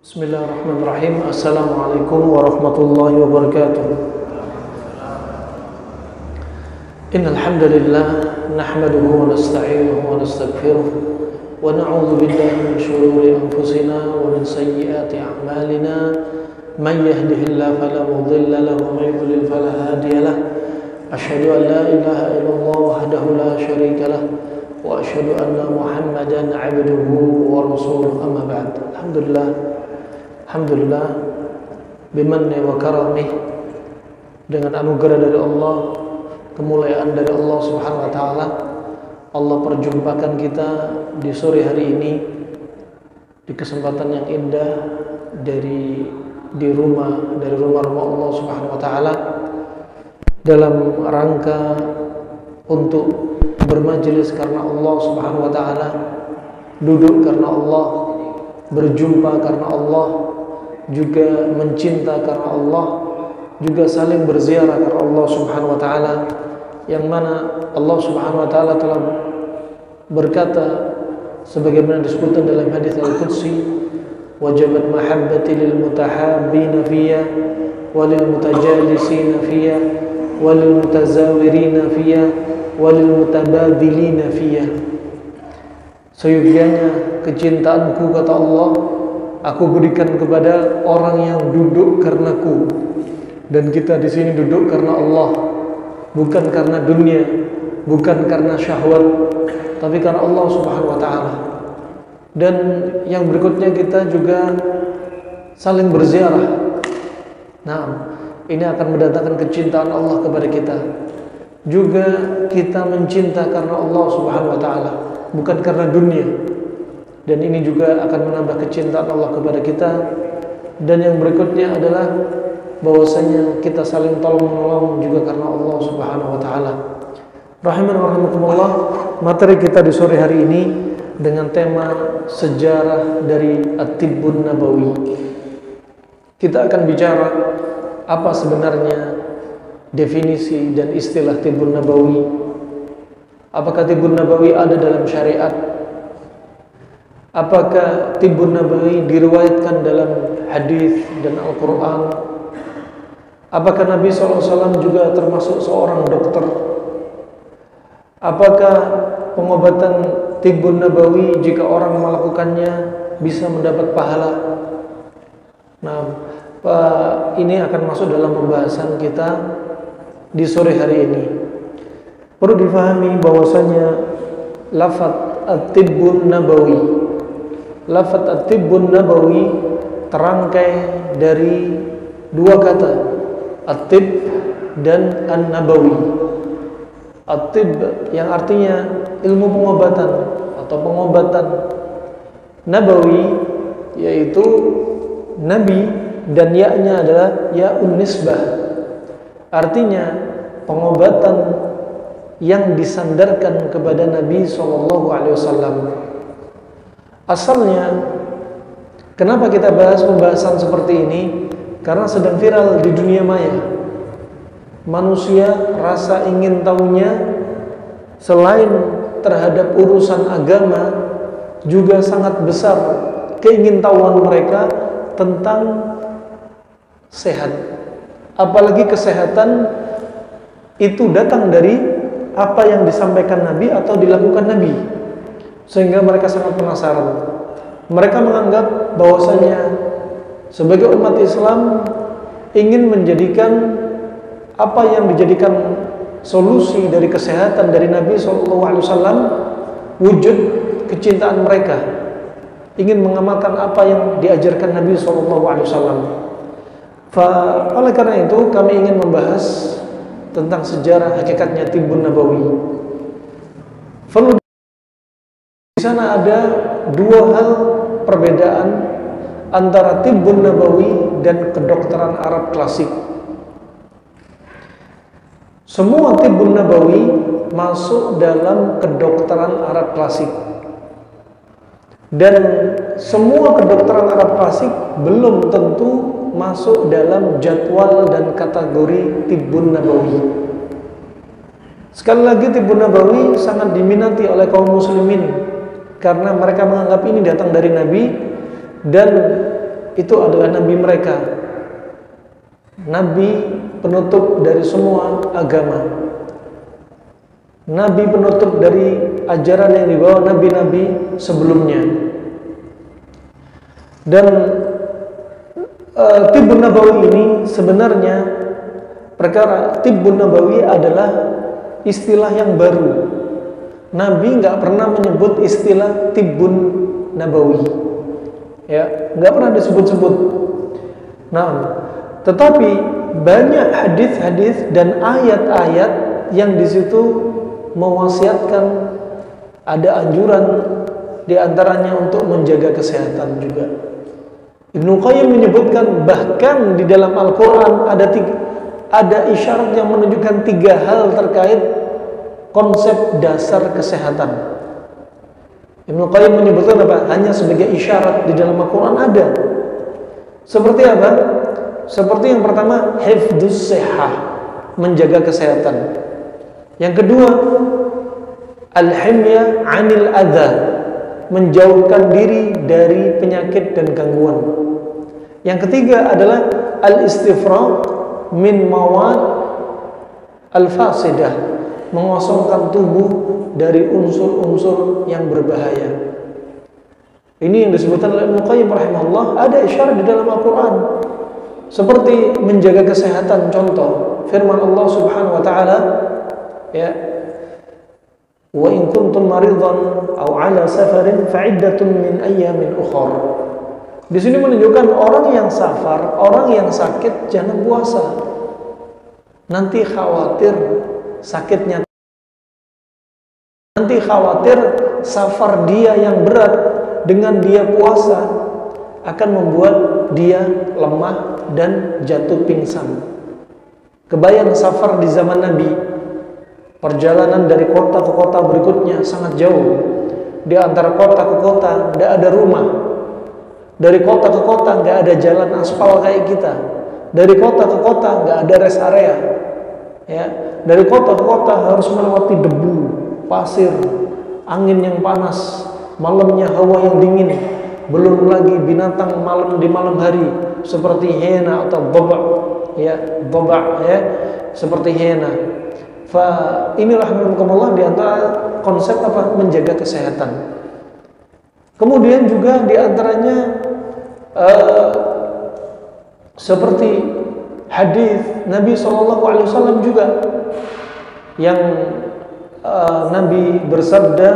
Bismillahirrahmanirrahim. Assalamualaikum warahmatullahi wabarakatuh. Innal hamdalillah nahmaduhu wa nasta'inuhu wa nastaghfiruh wa na'udzu billahi min shururi anfusina wa min sayyiati a'malina. Man yahdihillahu fala mudilla lahu wa man yudlil fala hadiya lahu. Asyhadu an la ilaha illallah wahdahu la syarika lahu wa asyhadu anna Muhammadan 'abduhu wa rasuluhu. Amma ba'd. Alhamdulillah bimanni wa karamih, dengan anugerah dari Allah, kemuliaan dari Allah Subhanahu wa taala, Allah perjumpakan kita di sore hari ini di kesempatan yang indah dari rumah Allah Subhanahu wa taala, dalam rangka untuk bermajelis karena Allah Subhanahu wa taala, duduk karena Allah, berjumpa karena Allah, juga mencinta karena Allah, juga saling berziarah karena Allah Subhanahu wa taala, yang mana Allah Subhanahu wa taala telah berkata sebagaimana disebutkan dalam hadis Al-Qudsi, wajabat mahabbati lil mutahabbina fiyya walil mutajalisina fiyya walil mutazawirina fiyya walil mutabadilina fiyya. Seyogyanya kecintaanku, kata Allah, aku berikan kepada orang yang duduk karenaku. Dan kita di sini duduk karena Allah, bukan karena dunia, bukan karena syahwat, tapi karena Allah Subhanahu wa taala. Dan yang berikutnya kita juga saling berziarah. Nah, ini akan mendatangkan kecintaan Allah kepada kita. Juga kita mencinta karena Allah Subhanahu wa taala, bukan karena dunia. Dan ini juga akan menambah kecintaan Allah kepada kita. Dan yang berikutnya adalah bahwasanya kita saling tolong-menolong juga karena Allah Subhanahu wa taala. Rahiman wa rahimakumullah, materi kita di sore hari ini dengan tema sejarah dari At-Tibbun Nabawi. Kita akan bicara apa sebenarnya definisi dan istilah Tibbun Nabawi. Apakah Tibbun Nabawi ada dalam syariat? Apakah Tibbun Nabawi diriwayatkan dalam hadis dan Al-Quran? Apakah Nabi SAW juga termasuk seorang dokter? Apakah pengobatan Tibbun Nabawi jika orang melakukannya bisa mendapat pahala? Nah, ini akan masuk dalam pembahasan kita di sore hari ini. Perlu difahami bahwasanya lafaz At-Tibbun Nabawi, lafaz At-Tibbun Nabawi terangkai dari dua kata, At-Tibb dan An-Nabawi. At-Tibb yang artinya ilmu pengobatan atau pengobatan, Nabawi yaitu Nabi, dan ya-nya adalah ya-un nisbah, artinya pengobatan yang disandarkan kepada Nabi SAW. Asalnya, kenapa kita bahas pembahasan seperti ini? Karena sedang viral di dunia maya. Manusia rasa ingin tahunya selain terhadap urusan agama, juga sangat besar keingintahuan mereka tentang sehat. Apalagi kesehatan itu datang dari apa yang disampaikan Nabi atau dilakukan Nabi, sehingga mereka sangat penasaran. Mereka menganggap bahwasanya sebagai umat Islam ingin menjadikan apa yang dijadikan solusi dari kesehatan dari Nabi SAW wujud kecintaan mereka, ingin mengamalkan apa yang diajarkan Nabi SAW. Oleh karena itu kami ingin membahas tentang sejarah hakikatnya Tibbun Nabawi. Perlu di sana ada dua hal perbedaan antara Tibbun Nabawi dan kedokteran Arab klasik. Semua Tibbun Nabawi masuk dalam kedokteran Arab klasik, dan semua kedokteran Arab klasik belum tentu masuk dalam jadwal dan kategori Tibbun Nabawi. Sekali lagi, Tibbun Nabawi sangat diminati oleh kaum muslimin karena mereka menganggap ini datang dari Nabi, dan itu adalah nabi mereka, nabi penutup dari semua agama, nabi penutup dari ajaran yang dibawa nabi-nabi sebelumnya. Dan Tibbun Nabawi ini sebenarnya, perkara Tibbun Nabawi adalah istilah yang baru. Nabi nggak pernah menyebut istilah Tibbun Nabawi, ya, nggak pernah disebut-sebut. Nah, tetapi banyak hadis-hadis dan ayat-ayat yang di situ mewasiatkan, ada anjuran diantaranya untuk menjaga kesehatan juga. Ibnu Qayyim menyebutkan bahkan di dalam Al-Quran ada isyarat yang menunjukkan 3 hal terkait konsep dasar kesehatan. Ibnu Qayyim menyebutkan apa? Hanya sebagai isyarat di dalam Al-Quran ada. Seperti apa? Seperti yang pertama, hifdzus sihah, menjaga kesehatan. Yang kedua, al-himya 'anil adza, menjauhkan diri dari penyakit dan gangguan. Yang ketiga adalah al-istifraq min mawad al-fasidah, mengosongkan tubuh dari unsur-unsur yang berbahaya. Ini yang disebutkan oleh Ibnu Qayyim rahimahullah, ada isyarat di dalam Al-Quran. Seperti menjaga kesehatan, contoh firman Allah Subhanahu wa taala, ya, wa in kuntum maridan aw ala safarin fa'iddatun min ayyamin ukhra. Di sini menunjukkan orang yang safar, orang yang sakit jangan puasa. Nanti khawatir sakitnya, nanti khawatir safar dia yang berat dengan dia puasa akan membuat dia lemah dan jatuh pingsan. Kebayang safar di zaman Nabi, perjalanan dari kota ke kota berikutnya sangat jauh. Di antara kota ke kota tidak ada rumah. Dari kota ke kota nggak ada jalan aspal kayak kita. Dari kota ke kota nggak ada rest area. Ya, dari kota ke kota harus melewati debu, pasir, angin yang panas, malamnya hawa yang dingin. Belum lagi binatang malam di malam hari seperti hyena atau dhaba, ya, dhaba, ya, seperti hyena. Inilah rahimahumullah di antara konsep apa? Menjaga kesehatan. Kemudian juga di antaranya seperti hadis Nabi SAW juga yang Nabi bersabda,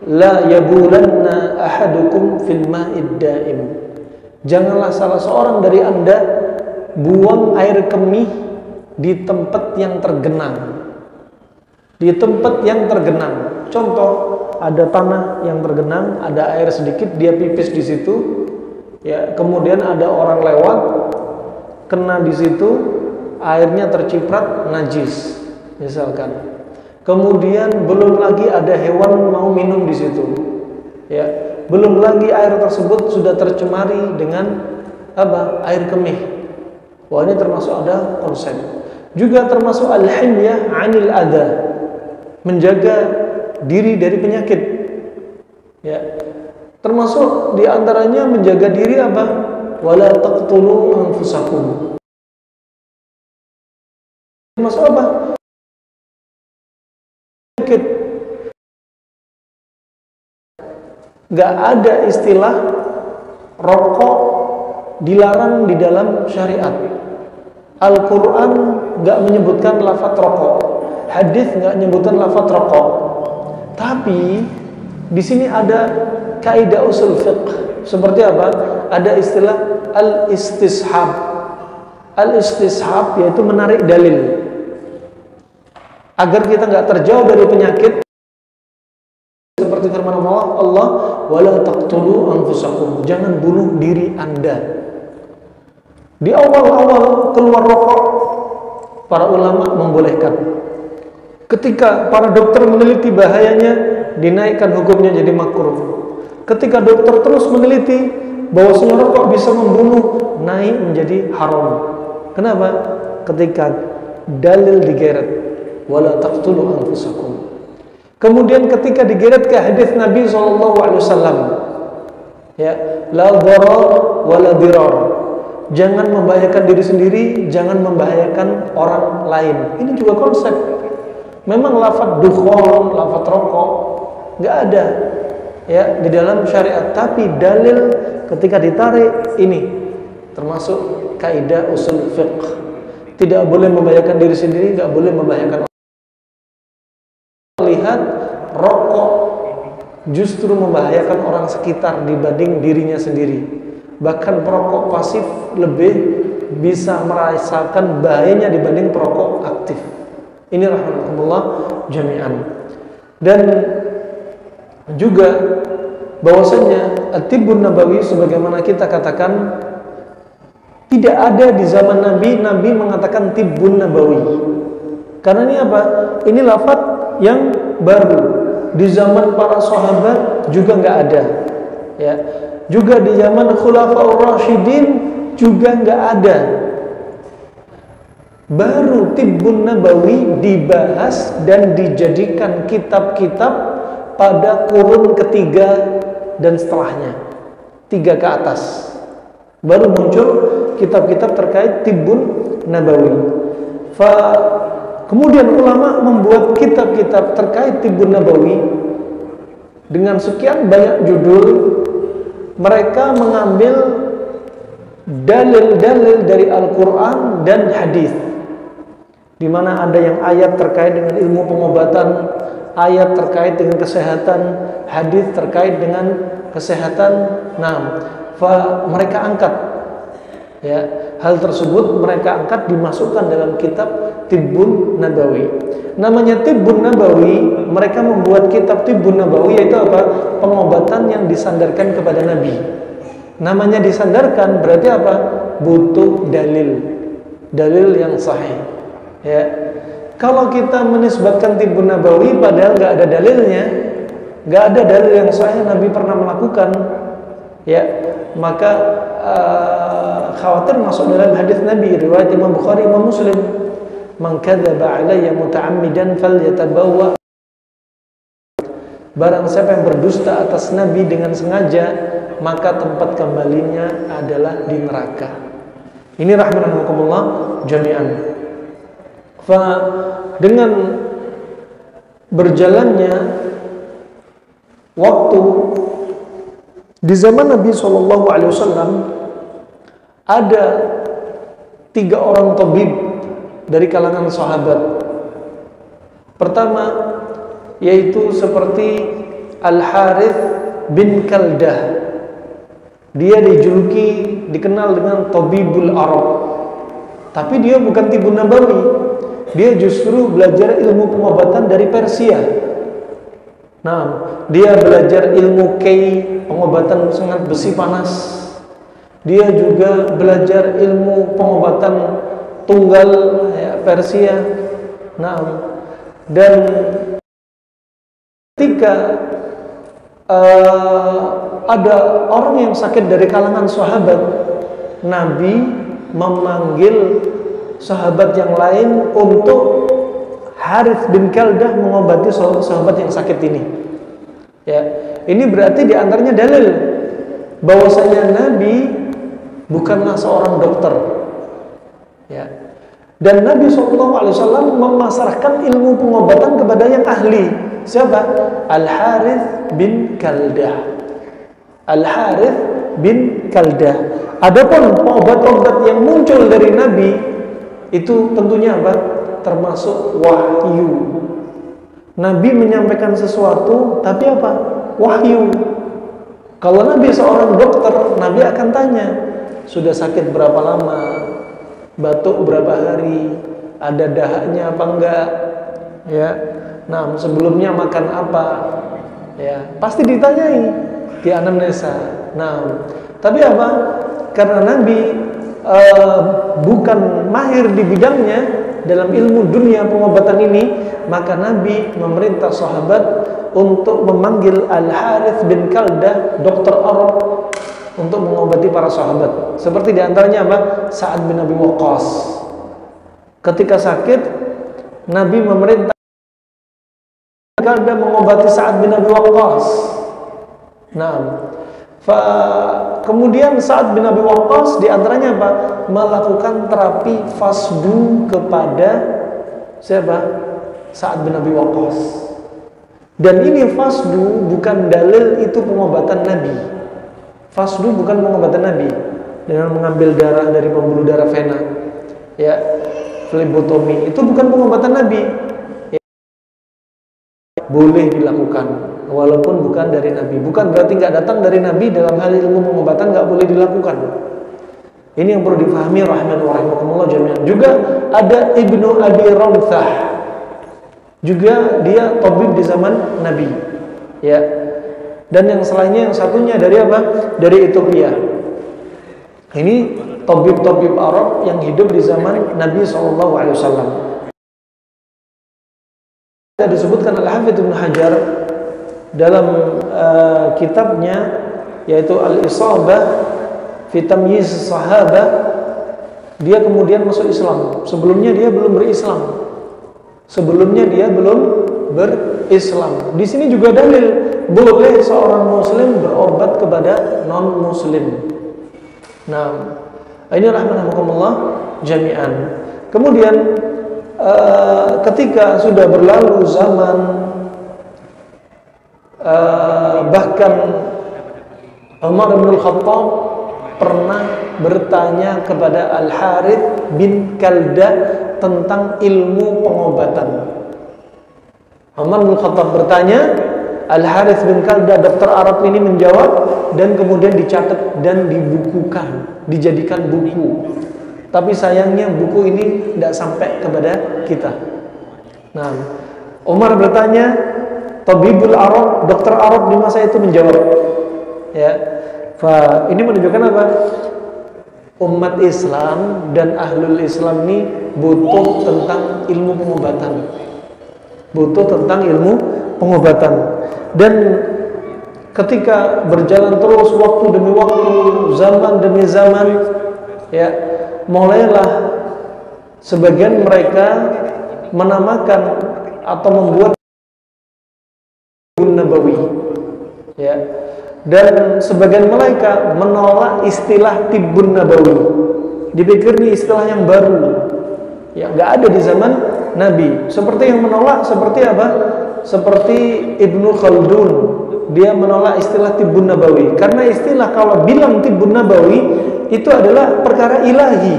la yabulanna ahadukum fil ma'id daim. Janganlah salah seorang dari Anda buang air kemih di tempat yang tergenang. Di tempat yang tergenang. Contoh, ada tanah yang tergenang, ada air sedikit, dia pipis di situ. Ya, kemudian ada orang lewat, kena di situ, airnya terciprat, najis, misalkan. Kemudian belum lagi ada hewan mau minum di situ. Ya, belum lagi air tersebut sudah tercemari dengan apa? Air kemih. Wah, ini termasuk ada konsep. Juga termasuk al-himyah 'anil adza, menjaga diri dari penyakit. Ya. Termasuk di antaranya menjaga diri apa? Wala taqtulu anfusakum. Termasuk apa? Penyakit. Gak ada istilah rokok dilarang di dalam syariat. Al-Quran gak menyebutkan lafaz rokok, hadis gak menyebutkan lafaz rokok. Tapi di sini ada kaidah usul fiqh. Seperti apa? Ada istilah al-istishab. Al-istishab yaitu menarik dalil agar kita nggak terjauh dari penyakit. Seperti firman Allah, wala taqtulu anfusakum, jangan bunuh diri Anda. Di awal-awal keluar rokok, para ulama membolehkan. Ketika para dokter meneliti bahayanya, dinaikkan hukumnya jadi makruh. Ketika dokter terus meneliti bahwasanya rokok bisa membunuh, naik menjadi haram. Kenapa? Ketika dalil digeret, wala taqtulu anfusakum. Kemudian ketika digeret ke hadis Nabi SAW, Ya, la dharar wala dirar. Jangan membahayakan diri sendiri, jangan membahayakan orang lain. Ini juga konsep. Memang lafaz dukhon, lafaz rokok nggak ada ya di dalam syariat, tapi dalil ketika ditarik ini termasuk kaidah usul fiqh. Tidak boleh membahayakan diri sendiri, nggak boleh membahayakan orang. Lihat rokok justru membahayakan orang sekitar dibanding dirinya sendiri. Bahkan perokok pasif lebih bisa merasakan bahayanya dibanding perokok aktif. Ini rahmatullah jami'an. Dan juga bahwasanya at-tibbun nabawi sebagaimana kita katakan tidak ada di zaman Nabi mengatakan tibbun nabawi. Karena ini apa? Ini lafaz yang baru. Di zaman para sahabat juga nggak ada. Ya. Juga di zaman Khulafaur Rasyidin juga nggak ada. Baru tibbun nabawi dibahas dan dijadikan kitab-kitab pada kurun ketiga dan setelahnya, 3 ke atas baru muncul kitab-kitab terkait tibbun nabawi. Kemudian ulama membuat kitab-kitab terkait tibbun nabawi dengan sekian banyak judul. Mereka mengambil dalil-dalil dari Al-Quran dan hadis, di mana ada yang ayat terkait dengan ilmu pengobatan, ayat terkait dengan kesehatan, hadis terkait dengan kesehatan. Nah, mereka angkat ya, hal tersebut mereka angkat dimasukkan dalam kitab Tibbun Nabawi. Namanya Tibbun Nabawi, mereka membuat kitab Tibbun Nabawi, yaitu apa? Pengobatan yang disandarkan kepada Nabi. Namanya disandarkan berarti apa? Butuh dalil yang sahih. Ya. Kalau kita menisbatkan Tibbun Nabawi padahal nggak ada dalilnya, nggak ada dalil yang sahih Nabi pernah melakukan, ya, maka khawatir masuk dalam hadis Nabi riwayat Imam Bukhari, Imam Muslim, man kadzaba alayya muta'ammidan falyatabawwa, barang siapa yang berdusta atas Nabi dengan sengaja, maka tempat kembalinya adalah di neraka. Ini rahmatullah jami'an. Dengan berjalannya waktu di zaman Nabi SAW, ada 3 orang tabib dari kalangan sahabat. Pertama yaitu seperti Al-Harith bin Kaldah. Dia dikenal dengan Tabibul Arab. Tapi dia bukan tibbun nabawi. Dia justru belajar ilmu pengobatan dari Persia. Nah, dia belajar ilmu pengobatan sengat besi panas. Dia juga belajar ilmu pengobatan tunggal ya, Persia. Nah, dan ketika ada orang yang sakit dari kalangan sahabat, Nabi memanggil sahabat yang lain untuk Harith bin Kaldah mengobati sahabat yang sakit ini. Ya, ini berarti diantaranya dalil bahwasanya Nabi bukanlah seorang dokter. Ya, dan Nabi SAW memasrahkan ilmu pengobatan kepada yang ahli. Siapa? Al-Harith bin Kaldah. Al-Harith bin Kaldah. Adapun obat-obat yang muncul dari Nabi itu tentunya apa? Termasuk wahyu. Nabi menyampaikan sesuatu, tapi apa? Wahyu. Kalau Nabi seorang dokter, Nabi akan tanya, sudah sakit berapa lama? Batuk berapa hari? Ada dahaknya apa enggak? Ya. Nah, sebelumnya makan apa? Ya, pasti ditanyai, di anamnesa. Nah, tapi apa? Karena Nabi bukan mahir di bidangnya dalam ilmu dunia pengobatan ini, maka Nabi memerintah sahabat untuk memanggil Al-Harith bin Kaldah, dokter Arab, untuk mengobati para sahabat. Seperti diantaranya apa? Sa'ad bin Abi Waqqas. Ketika sakit, Nabi memerintah Kaldah mengobati Sa'ad bin Abi Waqqas. Nah, Kemudian Sa'ad bin Abi Waqqas diantaranya apa? Melakukan terapi fasdu kepada siapa? Sa'ad bin Abi Waqqas. Dan ini fasdu bukan dalil itu pengobatan Nabi. Fasdu bukan pengobatan Nabi dengan mengambil darah dari pembuluh darah vena, ya, flebotomi, itu bukan pengobatan Nabi. Ya, boleh dilakukan walaupun bukan dari Nabi. Bukan berarti nggak datang dari Nabi dalam hal ilmu pengobatan nggak boleh dilakukan. Ini yang perlu difahami rahimakumullah jami'an. Juga ada Ibnu Abi Ramthah. Juga dia tabib di zaman Nabi. Ya. Dan yang selainnya, yang satunya dari apa? Dari Ethiopia. Ini tabib-tabib Arab yang hidup di zaman Nabi SAW. Disebutkan Al-Hafidz Ibnu Hajar dalam kitabnya yaitu Al-Isabah fi Tamyiz Sahabah, dia kemudian masuk Islam. Sebelumnya dia belum berislam. Di sini juga dalil boleh seorang muslim berobat kepada non muslim. Nah, ini rahmatullah jami'an. Kemudian ketika sudah berlalu zaman, bahkan Umar bin Khattab pernah bertanya kepada Al-Harith bin Kalda tentang ilmu pengobatan. Umar bin Khattab bertanya, Al-Harith bin Kalda, dokter Arab ini menjawab, dan kemudian dicatat dan dibukukan, dijadikan buku. Tapi sayangnya buku ini tidak sampai kepada kita. Nah, Umar bertanya, Tabibul Arab, dokter Arab di masa itu menjawab. Ya, ini menunjukkan apa? Umat Islam dan ahlul Islam ini butuh tentang ilmu pengobatan. Butuh tentang ilmu pengobatan. Dan ketika berjalan terus waktu demi waktu, zaman demi zaman, ya, mulailah sebagian mereka menamakan atau membuat Nabawi, ya, dan sebagian mereka menolak istilah Tibbun Nabawi. Dipikir ini istilah yang baru, ya, nggak ada di zaman Nabi. Seperti yang menolak, seperti apa? Seperti Ibnu Khaldun, dia menolak istilah Tibbun Nabawi karena istilah kalau bilang Tibbun Nabawi itu adalah perkara ilahi,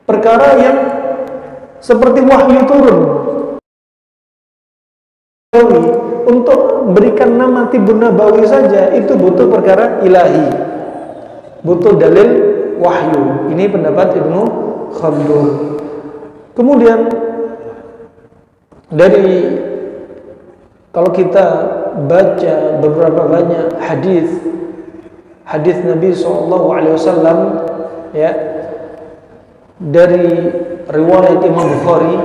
perkara yang seperti wahyu turun. Untuk berikan nama Tibbun Nabawi saja itu butuh perkara ilahi, butuh dalil wahyu. Ini pendapat Ibnu Khaldun. Kemudian dari, kalau kita baca beberapa banyak hadis Nabi SAW, ya, dari riwayat Imam Bukhari,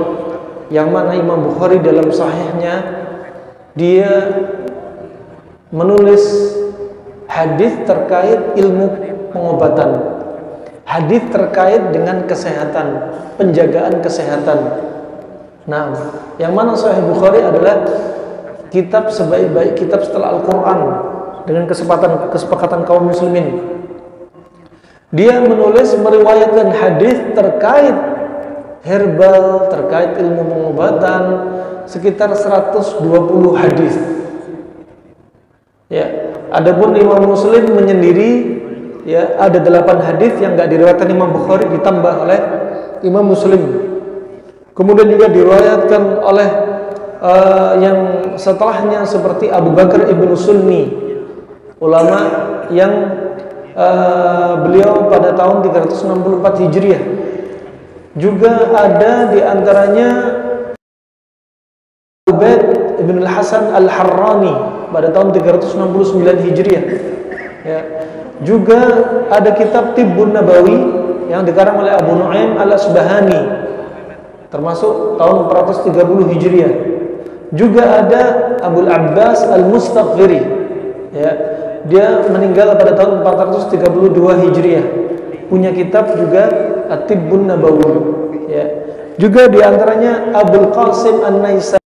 yang mana Imam Bukhari dalam sahihnya dia menulis hadis terkait ilmu pengobatan, hadis terkait dengan kesehatan, penjagaan kesehatan. Nah, yang mana Sahih Bukhari adalah kitab sebaik-baik kitab setelah Al-Quran dengan kesepakatan kaum muslimin. Dia menulis, meriwayatkan hadis terkait herbal, terkait ilmu pengobatan, sekitar 120 hadis. Ya, adapun Imam Muslim menyendiri, ya, ada 8 hadis yang enggak diriwayatkan Imam Bukhari ditambah oleh Imam Muslim. Kemudian juga diriwayatkan oleh yang setelahnya seperti Abu Bakar Ibnu Sunni, ulama yang beliau pada tahun 364 Hijriah. Juga ada di antaranya Ubaid Ibn Al-Hasan Al-Harrani pada tahun 369 Hijriah. Ya. Juga ada kitab Tibbun Nabawi yang dikarang oleh Abu Nu'aim Al-Asbahani, termasuk tahun 430 Hijriah. Juga ada Abul Abbas Al-Mustaghfiri, ya, dia meninggal pada tahun 432 Hijriah, punya kitab juga At-Tibbun Nabawi, ya. Juga diantaranya Abul Qasim An-Naisai,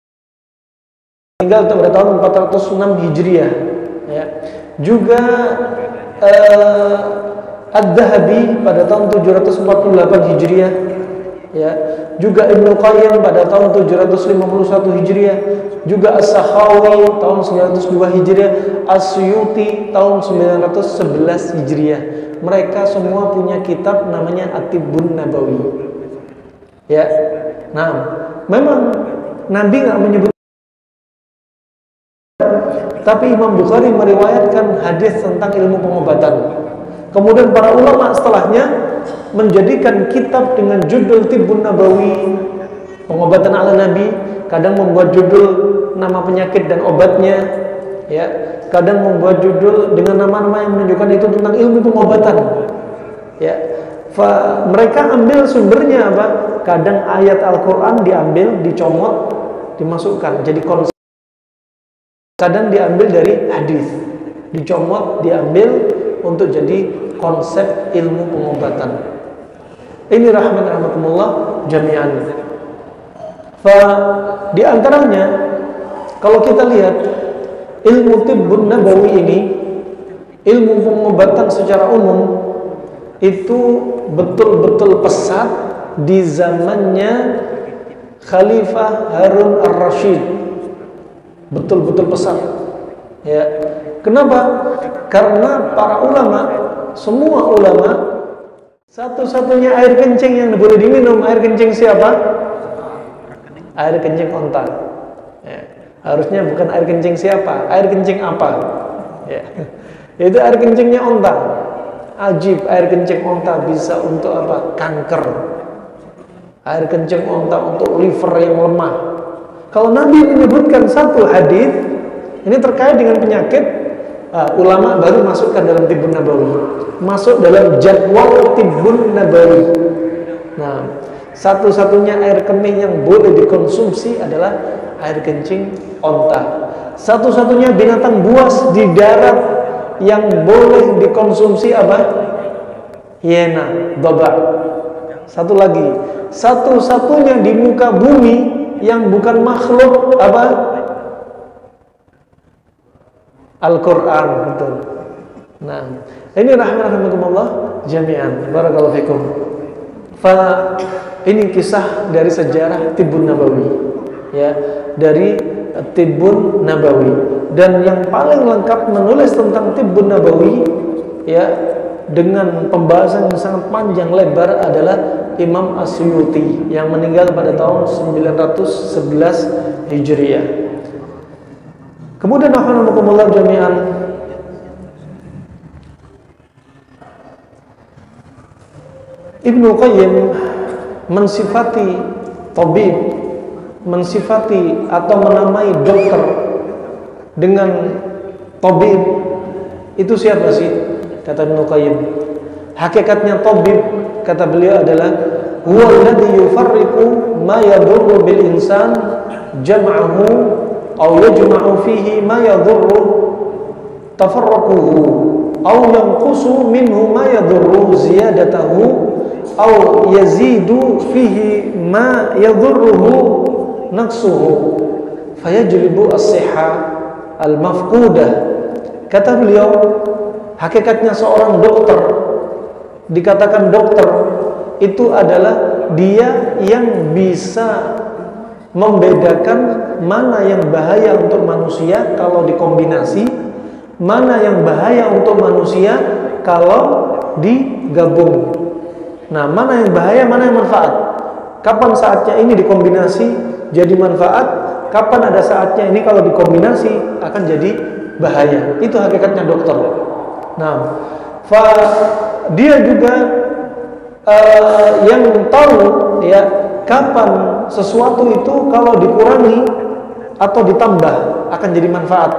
meninggal pada tahun 406 Hijriah, ya. juga Ad-Dhahabi pada tahun 748 Hijriah, ya, juga Ibnu Qayyim pada tahun 751 Hijriah, juga As-Sakhawi tahun 902 Hijriah, As-Suyuti tahun 911 Hijriah. Mereka semua punya kitab namanya At-Tibbun Nabawi. Ya. Nah, memang Nabi nggak menyebut, tapi Imam Bukhari meriwayatkan hadis tentang ilmu pengobatan. Kemudian para ulama setelahnya menjadikan kitab dengan judul Tibbun Nabawi, pengobatan ala Nabi. Kadang membuat judul nama penyakit dan obatnya, ya. Kadang membuat judul dengan nama-nama yang menunjukkan itu tentang ilmu pengobatan, ya. Mereka ambil sumbernya apa? Kadang ayat Al-Quran diambil, dicomot, dimasukkan jadi konsep. Kadang diambil dari hadis, dicomot, diambil untuk jadi konsep ilmu pengobatan. Ini rahmatullah jami'an. Di antaranya, kalau kita lihat ilmu Tibbun Nabawi ini, ilmu pengobatan secara umum itu betul-betul pesat di zamannya Khalifah Harun Ar-Rasyid. Betul-betul pesat. Ya. Kenapa? Karena para ulama, semua ulama, satu-satunya air kencing yang boleh diminum, air kencing siapa? Air kencing onta. Ya. Harusnya bukan air kencing siapa, air kencing apa? Ya. Itu air kencingnya onta. Ajib, air kencing onta bisa untuk apa? Kanker. Air kencing onta untuk liver yang lemah. Kalau Nabi menyebutkan satu hadis ini terkait dengan penyakit, ulama baru masukkan dalam Tibbun Nabawi, masuk dalam jadwal Tibbun Nabawi. Nah, satu-satunya air kemih yang boleh dikonsumsi adalah air kencing onta. Satu-satunya binatang buas di darat yang boleh dikonsumsi apa? Hiena, baba. Satu lagi, satu-satunya di muka bumi yang bukan makhluk apa? Al-Quran, betul. Nah, ini rahmatullah jami'an. Barakallahu fikum. Ini kisah dari sejarah Tibbun Nabawi, ya, dari Tibbun Nabawi. Dan yang paling lengkap menulis tentang Tibbun Nabawi, ya, dengan pembahasan yang sangat panjang lebar adalah Imam As-Suyuti yang meninggal pada tahun 911 Hijriah. Kemudian rahimahumullah jami'an, Ibnu Qayyim mensifati tabib, mensifati atau menamai dokter dengan tabib. Itu siapa sih? Kata Ibnu Qayyim, hakikatnya tabib, kata beliau, adalah huwa alladhi yufarriqu ma yadurru bil insan jam'ahu aw yajma'u fihi ma yadurru tafarraquhu aw yanqusu minhu ma yadurru ziyadatahu aw yazidu fihi ma yadurruhu naqsuhu fayajlibu as-sihha al-mafqudah. Kata beliau, hakikatnya seorang dokter, dikatakan dokter itu adalah dia yang bisa membedakan mana yang bahaya untuk manusia kalau dikombinasi, mana yang bahaya untuk manusia kalau digabung. Nah, mana yang bahaya, mana yang manfaat. Kapan saatnya ini dikombinasi jadi manfaat, kapan ada saatnya ini kalau dikombinasi akan jadi bahaya. Itu hakikatnya dokter. Nah, dia juga yang tahu, ya, kapan sesuatu itu kalau dikurangi atau ditambah akan jadi manfaat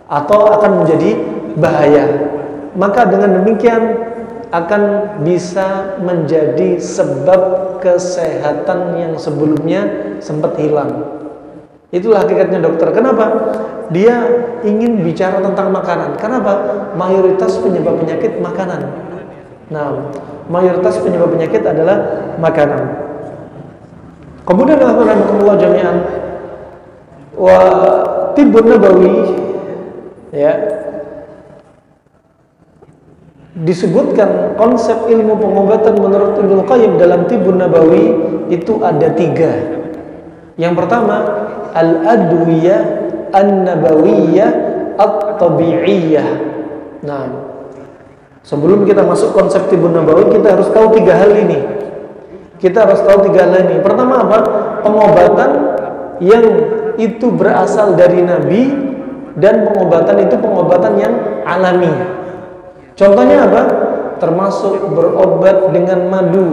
atau akan menjadi bahaya. Maka dengan demikian akan bisa menjadi sebab kesehatan yang sebelumnya sempat hilang. Itulah hakikatnya dokter. Kenapa? Dia ingin bicara tentang makanan. Kenapa? Mayoritas penyebab penyakit makanan. Nah, mayoritas penyebab penyakit adalah makanan. Kemudian alhamdulillah jami'an, wa Tibbun Nabawi, ya, disebutkan konsep ilmu pengobatan menurut Ibnu Qayyim dalam Tibbun Nabawi itu ada 3. Yang pertama, al-adwiyah an-nabawiyah at-tabi'iyah. Nah, sebelum kita masuk konsep Tibbun Nabawi, kita harus tahu 3 hal ini. Pertama apa? Pengobatan yang itu berasal dari Nabi, dan pengobatan itu pengobatan yang alami. Contohnya apa? Termasuk berobat dengan madu,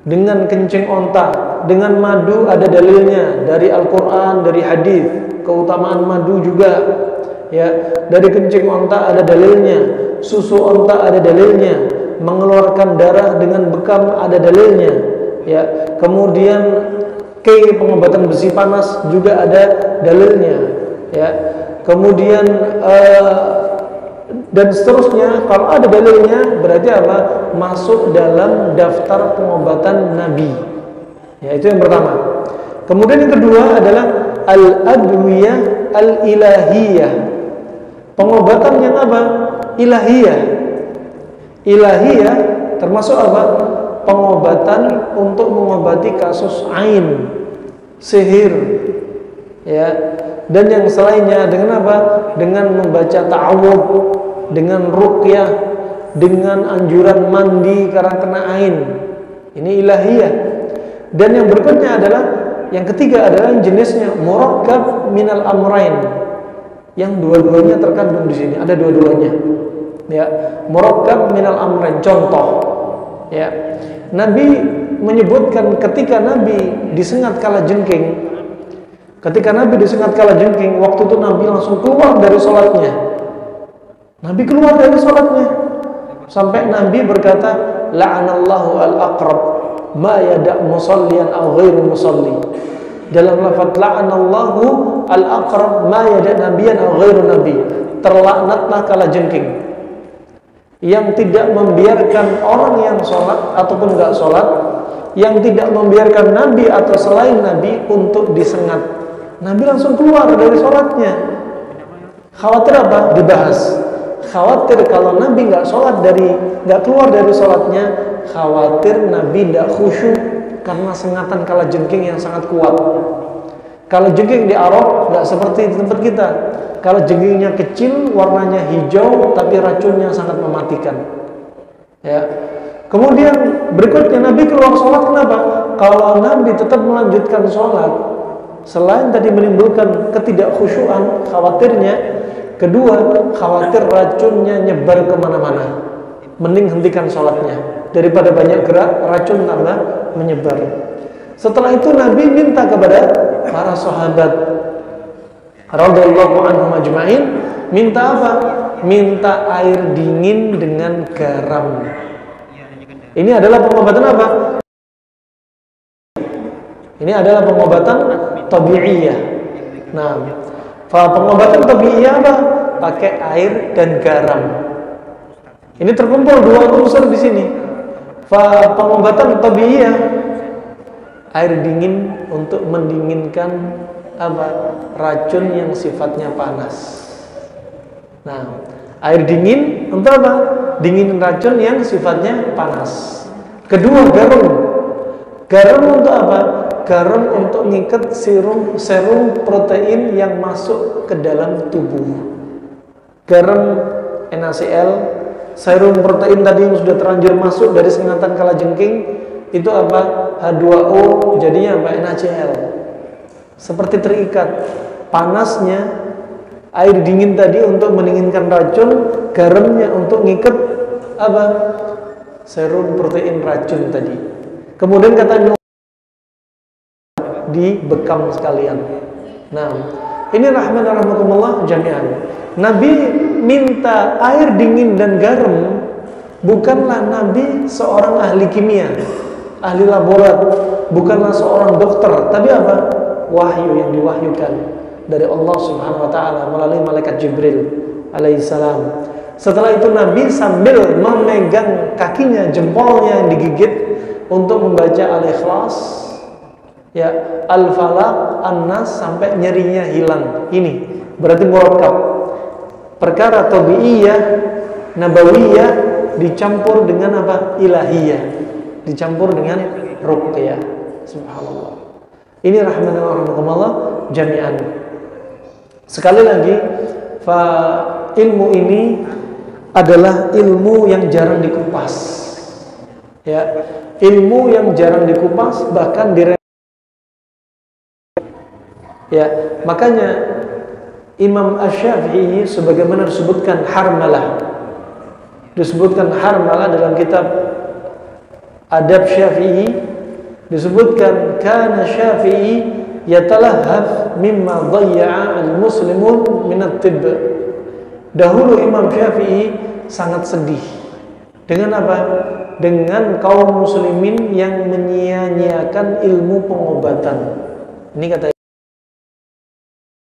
dengan kencing onta. Dengan madu ada dalilnya dari Al-Quran, dari hadis. Keutamaan madu juga, ya. Dari kencing onta ada dalilnya, susu onta ada dalilnya, mengeluarkan darah dengan bekam ada dalilnya, ya. Kemudian pengobatan besi panas juga ada dalilnya, ya. Kemudian dan seterusnya. Kalau ada dalilnya berarti apa? Masuk dalam daftar pengobatan Nabi, ya. Itu yang pertama. Kemudian yang kedua adalah al-adwiyah al-ilahiyah, pengobatan yang apa? Ilahiyah. Ilahiyah termasuk apa? Pengobatan untuk mengobati kasus ain, sihir, ya. Dan yang selainnya dengan apa? Dengan membaca ta'awudz, dengan ruqyah, dengan anjuran mandi karena kena ain. Ini ilahiyah. Dan yang berikutnya adalah, yang ketiga adalah jenisnya murakkab minal amrain, yang dua-duanya terkandung di sini, ada dua-duanya, ya. Murakkab minal amrain. Contoh, ya, Nabi menyebutkan ketika Nabi disengat kalajengking. Ketika Nabi disengat kalajengking, waktu itu Nabi langsung keluar dari sholatnya. Sampai Nabi berkata, la'anallahu al-aqrab ma yada' musallian aw ghairu musalli. Dalam lafaz la'anallahu al-aqrab ma yada' nabiyan aw ghairu nabi. Terlaknatlah kalajengking yang tidak membiarkan orang yang sholat ataupun enggak sholat, yang tidak membiarkan Nabi atau selain Nabi untuk disengat. Nabi langsung keluar dari sholatnya. Khawatir apa? Dibahas. Khawatir kalau Nabi nggak keluar dari sholatnya, khawatir Nabi tidak khusyuk karena sengatan kalajengking yang sangat kuat. Kalajengking di Arab nggak seperti di tempat kita. Kalajengkingnya kecil, warnanya hijau, tapi racunnya sangat mematikan. Ya. Kemudian berikutnya Nabi keluar sholat, kenapa? Kalau Nabi tetap melanjutkan sholat, selain tadi menimbulkan ketidakkhusyuan, khawatirnya, kedua, khawatir racunnya nyebar kemana-mana. Mending hentikan sholatnya, daripada banyak gerak, racun tambah menyebar. Setelah itu Nabi minta kepada para sahabat radhiyallahu anhum ajma'in, minta apa? Minta air dingin dengan garam. Ini adalah pengobatan apa? Ini adalah pengobatan tabi'iyah. Nah, pengobatan tabi'iyah apa? Pakai air dan garam. Ini terkumpul dua unsur di sini. Pengobatan tabi'iyah, air dingin untuk mendinginkan apa? Racun yang sifatnya panas. Nah, air dingin untuk apa? Dingin racun yang sifatnya panas. Kedua, garam. Garam untuk apa? Garam untuk ngikat serum protein yang masuk ke dalam tubuh. Garam NaCl, serum protein tadi yang sudah terlanjur masuk dari sengatan kalajengking, itu apa? H2O, jadinya apa? NaCl. Seperti terikat. Panasnya air dingin tadi untuk mendinginkan racun, garamnya untuk ngikat apa? Serum protein racun tadi. Kemudian kata dibekam sekalian. Nah, ini rahmatullah jami'an. Nabi minta air dingin dan garam, bukanlah Nabi seorang ahli kimia, ahli laborat, bukanlah seorang dokter, tapi apa? Wahyu yang diwahyukan dari Allah Subhanahu wa taala melalui malaikat Jibril alaihissalam. Setelah itu Nabi sambil memegang kakinya, jempolnya yang digigit untuk membaca Al-Ikhlas, ya, Al-Falaq, An-Nas sampai nyerinya hilang. Ini berarti murakkab. Perkara tabi'iyah nabawiyah dicampur dengan apa? Ilahiyah, dicampur dengan ruqyah. Subhanallah. Ini rahmatullah jami'an. Sekali lagi, ilmu ini adalah ilmu yang jarang dikupas. Ya, ilmu yang jarang dikupas, bahkan ya, makanya Imam Asy-Syafi'i sebagaimana disebutkan Harmalah dalam kitab Adab Syafi'i, disebutkan kana Syafi'i yatalahhaf mimma dhayya'a al-muslimun min at-tibb. Dahulu Imam Syafi'i sangat sedih dengan apa? Dengan kaum muslimin yang menyia-nyiakan ilmu pengobatan. Ini kata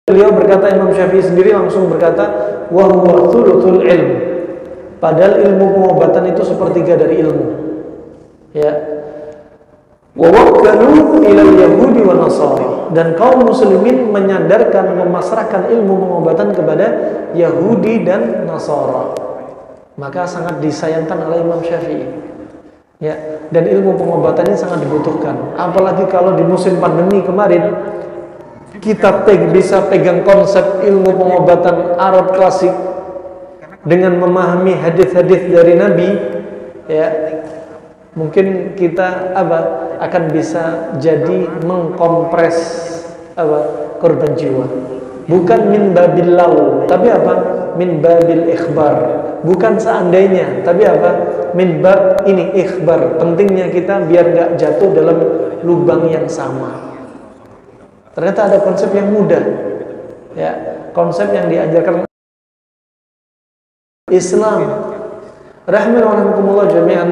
beliau, berkata Imam Syafi'i sendiri langsung berkata, wa huwa thuluthul ilm. Padahal ilmu pengobatan itu sepertiga dari ilmu. Ya. Wa wakalu ilal yahudi wa nasara. Dan kaum muslimin menyandarkan, memasrahkan ilmu pengobatan kepada Yahudi dan Nasara. Maka sangat disayangkan oleh Imam Syafi'i. Ya, dan ilmu pengobatan ini sangat dibutuhkan. Apalagi kalau di musim pandemi kemarin kita bisa pegang konsep ilmu pengobatan Arab klasik dengan memahami hadis-hadis dari Nabi, ya, mungkin kita akan bisa jadi mengkompres korban jiwa. Bukan min babil lau, tapi min babil ikhbar. Bukan seandainya, tapi min bab ini ikhbar. Pentingnya kita biar nggak jatuh dalam lubang yang sama. Ternyata ada konsep yang mudah, ya, konsep yang diajarkan Islam. Rahimahumullah jami'an.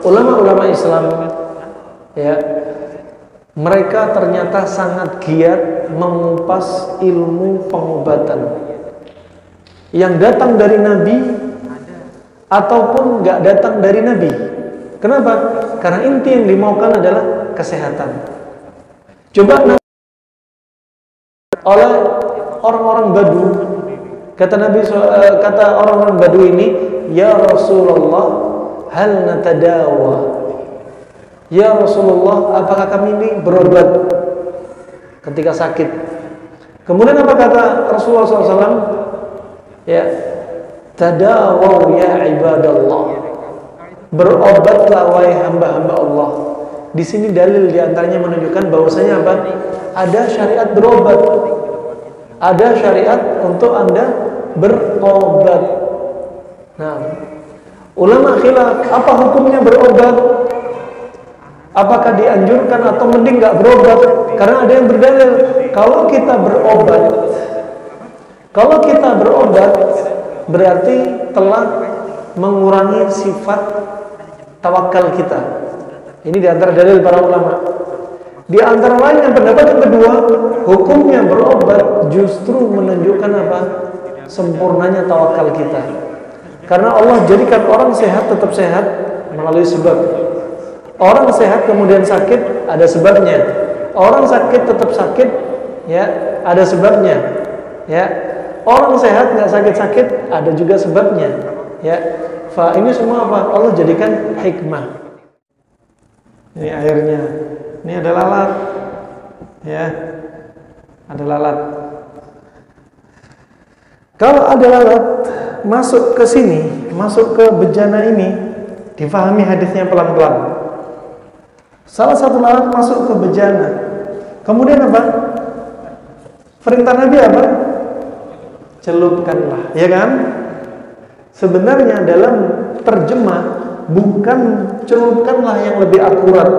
Ulama-ulama Islam, ya, mereka ternyata sangat giat mengupas ilmu pengobatan yang datang dari Nabi ataupun nggak datang dari Nabi. Kenapa? Karena inti yang dimaukan adalah kesehatan. Coba oleh orang-orang Badu, kata Nabi, kata orang-orang Badu ini, ya Rasulullah, hal natadawa? Ya Rasulullah, apakah kami ini berobat ketika sakit? Kemudian apa kata Rasulullah SAW? Ya, tadawaw ya ibadallah, berobatlah wahai hamba-hamba Allah. Di sini dalil diantaranya menunjukkan bahwasanya ada syariat berobat, ada syariat untuk Anda berobat. Nah, ulama khilaf, apa hukumnya berobat? Apakah dianjurkan atau mending nggak berobat? Karena ada yang berdalil kalau kita berobat berarti telah mengurangi sifat tawakal kita. Ini diantara dalil para ulama. Di antara lain yang pendapat yang kedua, hukumnya berobat justru menunjukkan sempurnanya tawakal kita. Karena Allah jadikan orang sehat tetap sehat melalui sebab. Orang sehat kemudian sakit ada sebabnya. Orang sakit tetap sakit, ya, ada sebabnya. Ya. Orang sehat nggak sakit-sakit ada juga sebabnya. Ya. Ini semua Allah jadikan hikmah. Ini airnya. Ini ada lalat. Ya. Ada lalat. Kalau ada lalat masuk ke sini, masuk ke bejana ini, difahami hadisnya pelan-pelan. Salah satu lalat masuk ke bejana. Kemudian perintah Nabi celupkanlah, ya kan? Sebenarnya dalam terjemah bukan celupkanlah yang lebih akurat.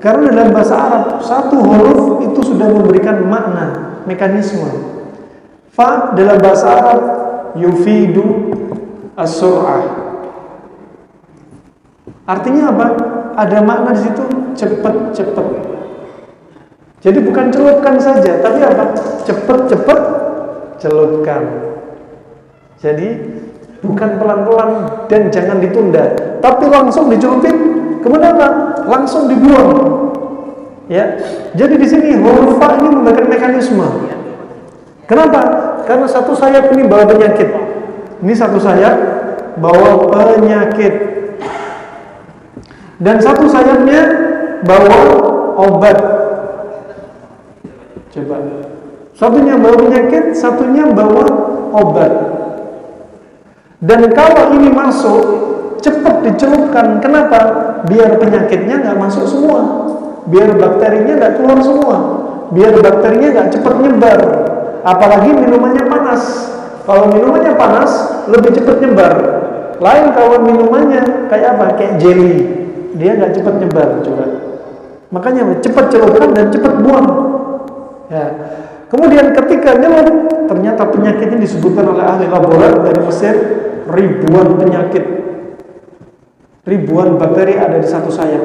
Karena dalam bahasa Arab satu huruf itu sudah memberikan makna, mekanisme. Fa dalam bahasa Arab yufidu as-sur'ah. Artinya ada makna di situ cepat-cepat. Jadi bukan celupkan saja, tapi cepat-cepat celupkan. Jadi bukan pelan-pelan dan jangan ditunda, tapi langsung dicelupin. Kemudian langsung dibuang. Ya. Jadi di sini huruf fa ini memberikan mekanisme. Kenapa? Karena satu sayap ini bawa penyakit. Ini satu sayap bawa penyakit, dan satu sayapnya bawa obat. Coba, satunya bawa penyakit, satunya bawa obat. Dan kalau ini masuk, cepat dicelupkan. Kenapa? Biar penyakitnya nggak masuk semua, biar bakterinya nggak keluar semua, biar bakterinya nggak cepat nyebar. Apalagi minumannya panas. Kalau minumannya panas, lebih cepat nyebar. Lain kalau minumannya kayak apa? Kayak jelly, dia nggak cepat nyebar. Coba. Makanya cepat celupkan dan cepat buang. Ya. Kemudian ketika nyelup, ternyata penyakit ini disebutkan oleh ahli laboratorium dari Mesir, ribuan penyakit, ribuan bakteri ada di satu sayap.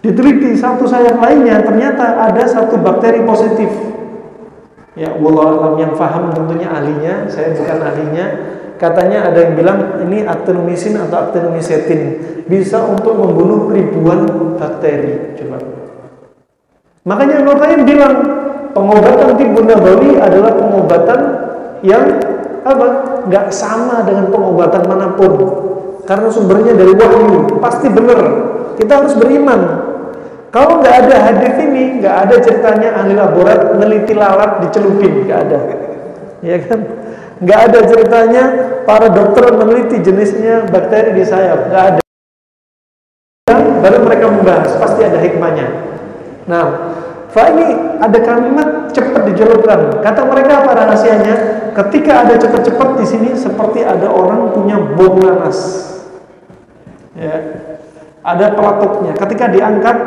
Diteliti satu sayap lainnya, ternyata ada satu bakteri positif. Ya, wallahu alam, yang paham tentunya ahlinya, saya bukan ahlinya. Katanya ada yang bilang ini actinomycin atau actinomycetin, bisa untuk membunuh ribuan bakteri. Coba. Makanya Ibnu Qayyim bilang pengobatan tibbun nabawi adalah pengobatan yang apa? Nggak sama dengan pengobatan manapun, karena sumbernya dari wahyu, pasti benar. Kita harus beriman. Kalau nggak ada hadis ini, nggak ada ceritanya ahli laborat meneliti lalat dicelupin, nggak ada, ya kan? Nggak ada ceritanya para dokter meneliti jenisnya bakteri di sayap, nggak ada. Baru mereka membahas, pasti ada hikmahnya. Nah, ini ada kalimat cepat dicelupkan. Kata mereka apa rahasianya? Ketika ada cepat-cepat di sini, seperti ada orang punya bom nanas. Ya, ada pelatuknya. Ketika diangkat,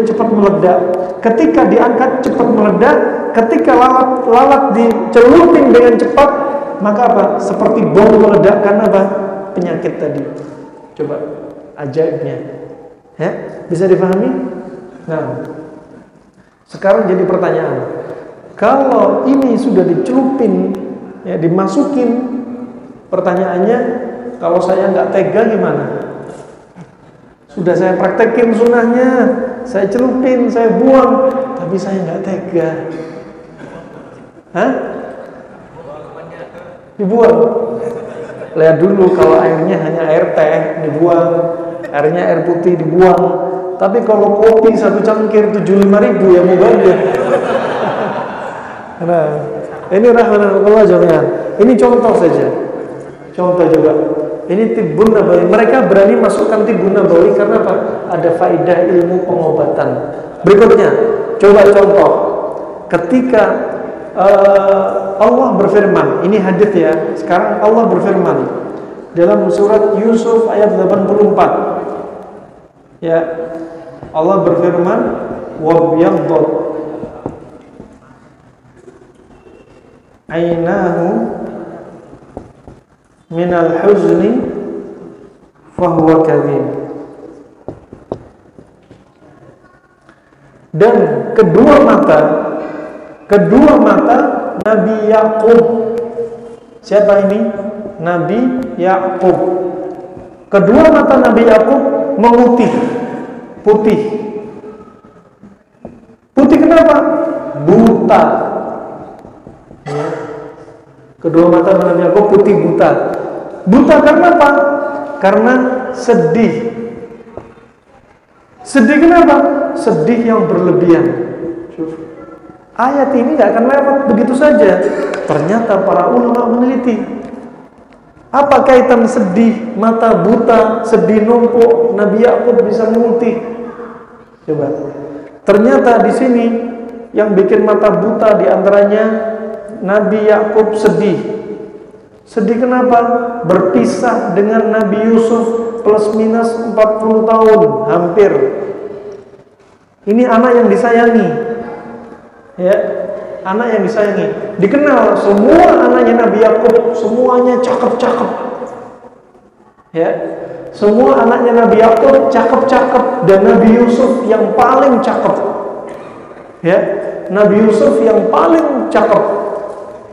cepat meledak. Ketika diangkat, cepat meledak. Ketika lalat dicelupin dengan cepat, maka apa? Seperti bom meledak. Karena apa? Penyakit tadi. Coba, ajaibnya. Ya, bisa dipahami? Nah, sekarang jadi pertanyaan, kalau ini sudah dicelupin, ya dimasukin, pertanyaannya, kalau saya nggak tega gimana? Sudah saya praktekin sunnahnya, saya celupin, saya buang, tapi saya nggak tega. Hah? Dibuang. Lihat dulu, kalau airnya hanya air teh, dibuang. Airnya air putih, dibuang. Tapi kalau kopi satu cangkir 75.000, ya mau banget. Nah, ini rahmatullah jami'an. Ini contoh saja. Contoh juga. Ini tibbun nabawi. Mereka berani masukkan tibbun nabawi karena apa? Ada faidah ilmu pengobatan. Berikutnya, coba contoh. Ketika Allah berfirman, ini hadis ya. Sekarang Allah berfirman dalam surat Yusuf ayat 84. Ya, Allah berfirman, "Wabyaddat ainahu minal huzni fahuwa kadhib." Dan kedua mata Nabi Yakub. Siapa ini? Nabi Yakub. Kedua mata Nabi Yakub memutih, putih. Putih kenapa? Buta. Ya. Kedua mata Nabi Yakub putih, buta. Buta karena apa? Karena sedih. Sedih kenapa? Sedih yang berlebihan. Ayat ini gak akan lewat begitu saja. Ternyata para ulama meneliti. Apa kaitan sedih, mata buta, sedih numpuk, Nabi Yakub bisa memutih? Coba. Ternyata di sini yang bikin mata buta diantaranya Nabi Yakub sedih. Sedih kenapa? Berpisah dengan Nabi Yusuf plus minus 40 tahun, hampir. Ini anak yang disayangi. Ya, anak yang disayangi. Dikenal semua anaknya Nabi Yakub, semuanya cakep-cakep. Ya. Semua anaknya Nabi Yakub cakep-cakep, dan Nabi Yusuf yang paling cakep. Ya, Nabi Yusuf yang paling cakep.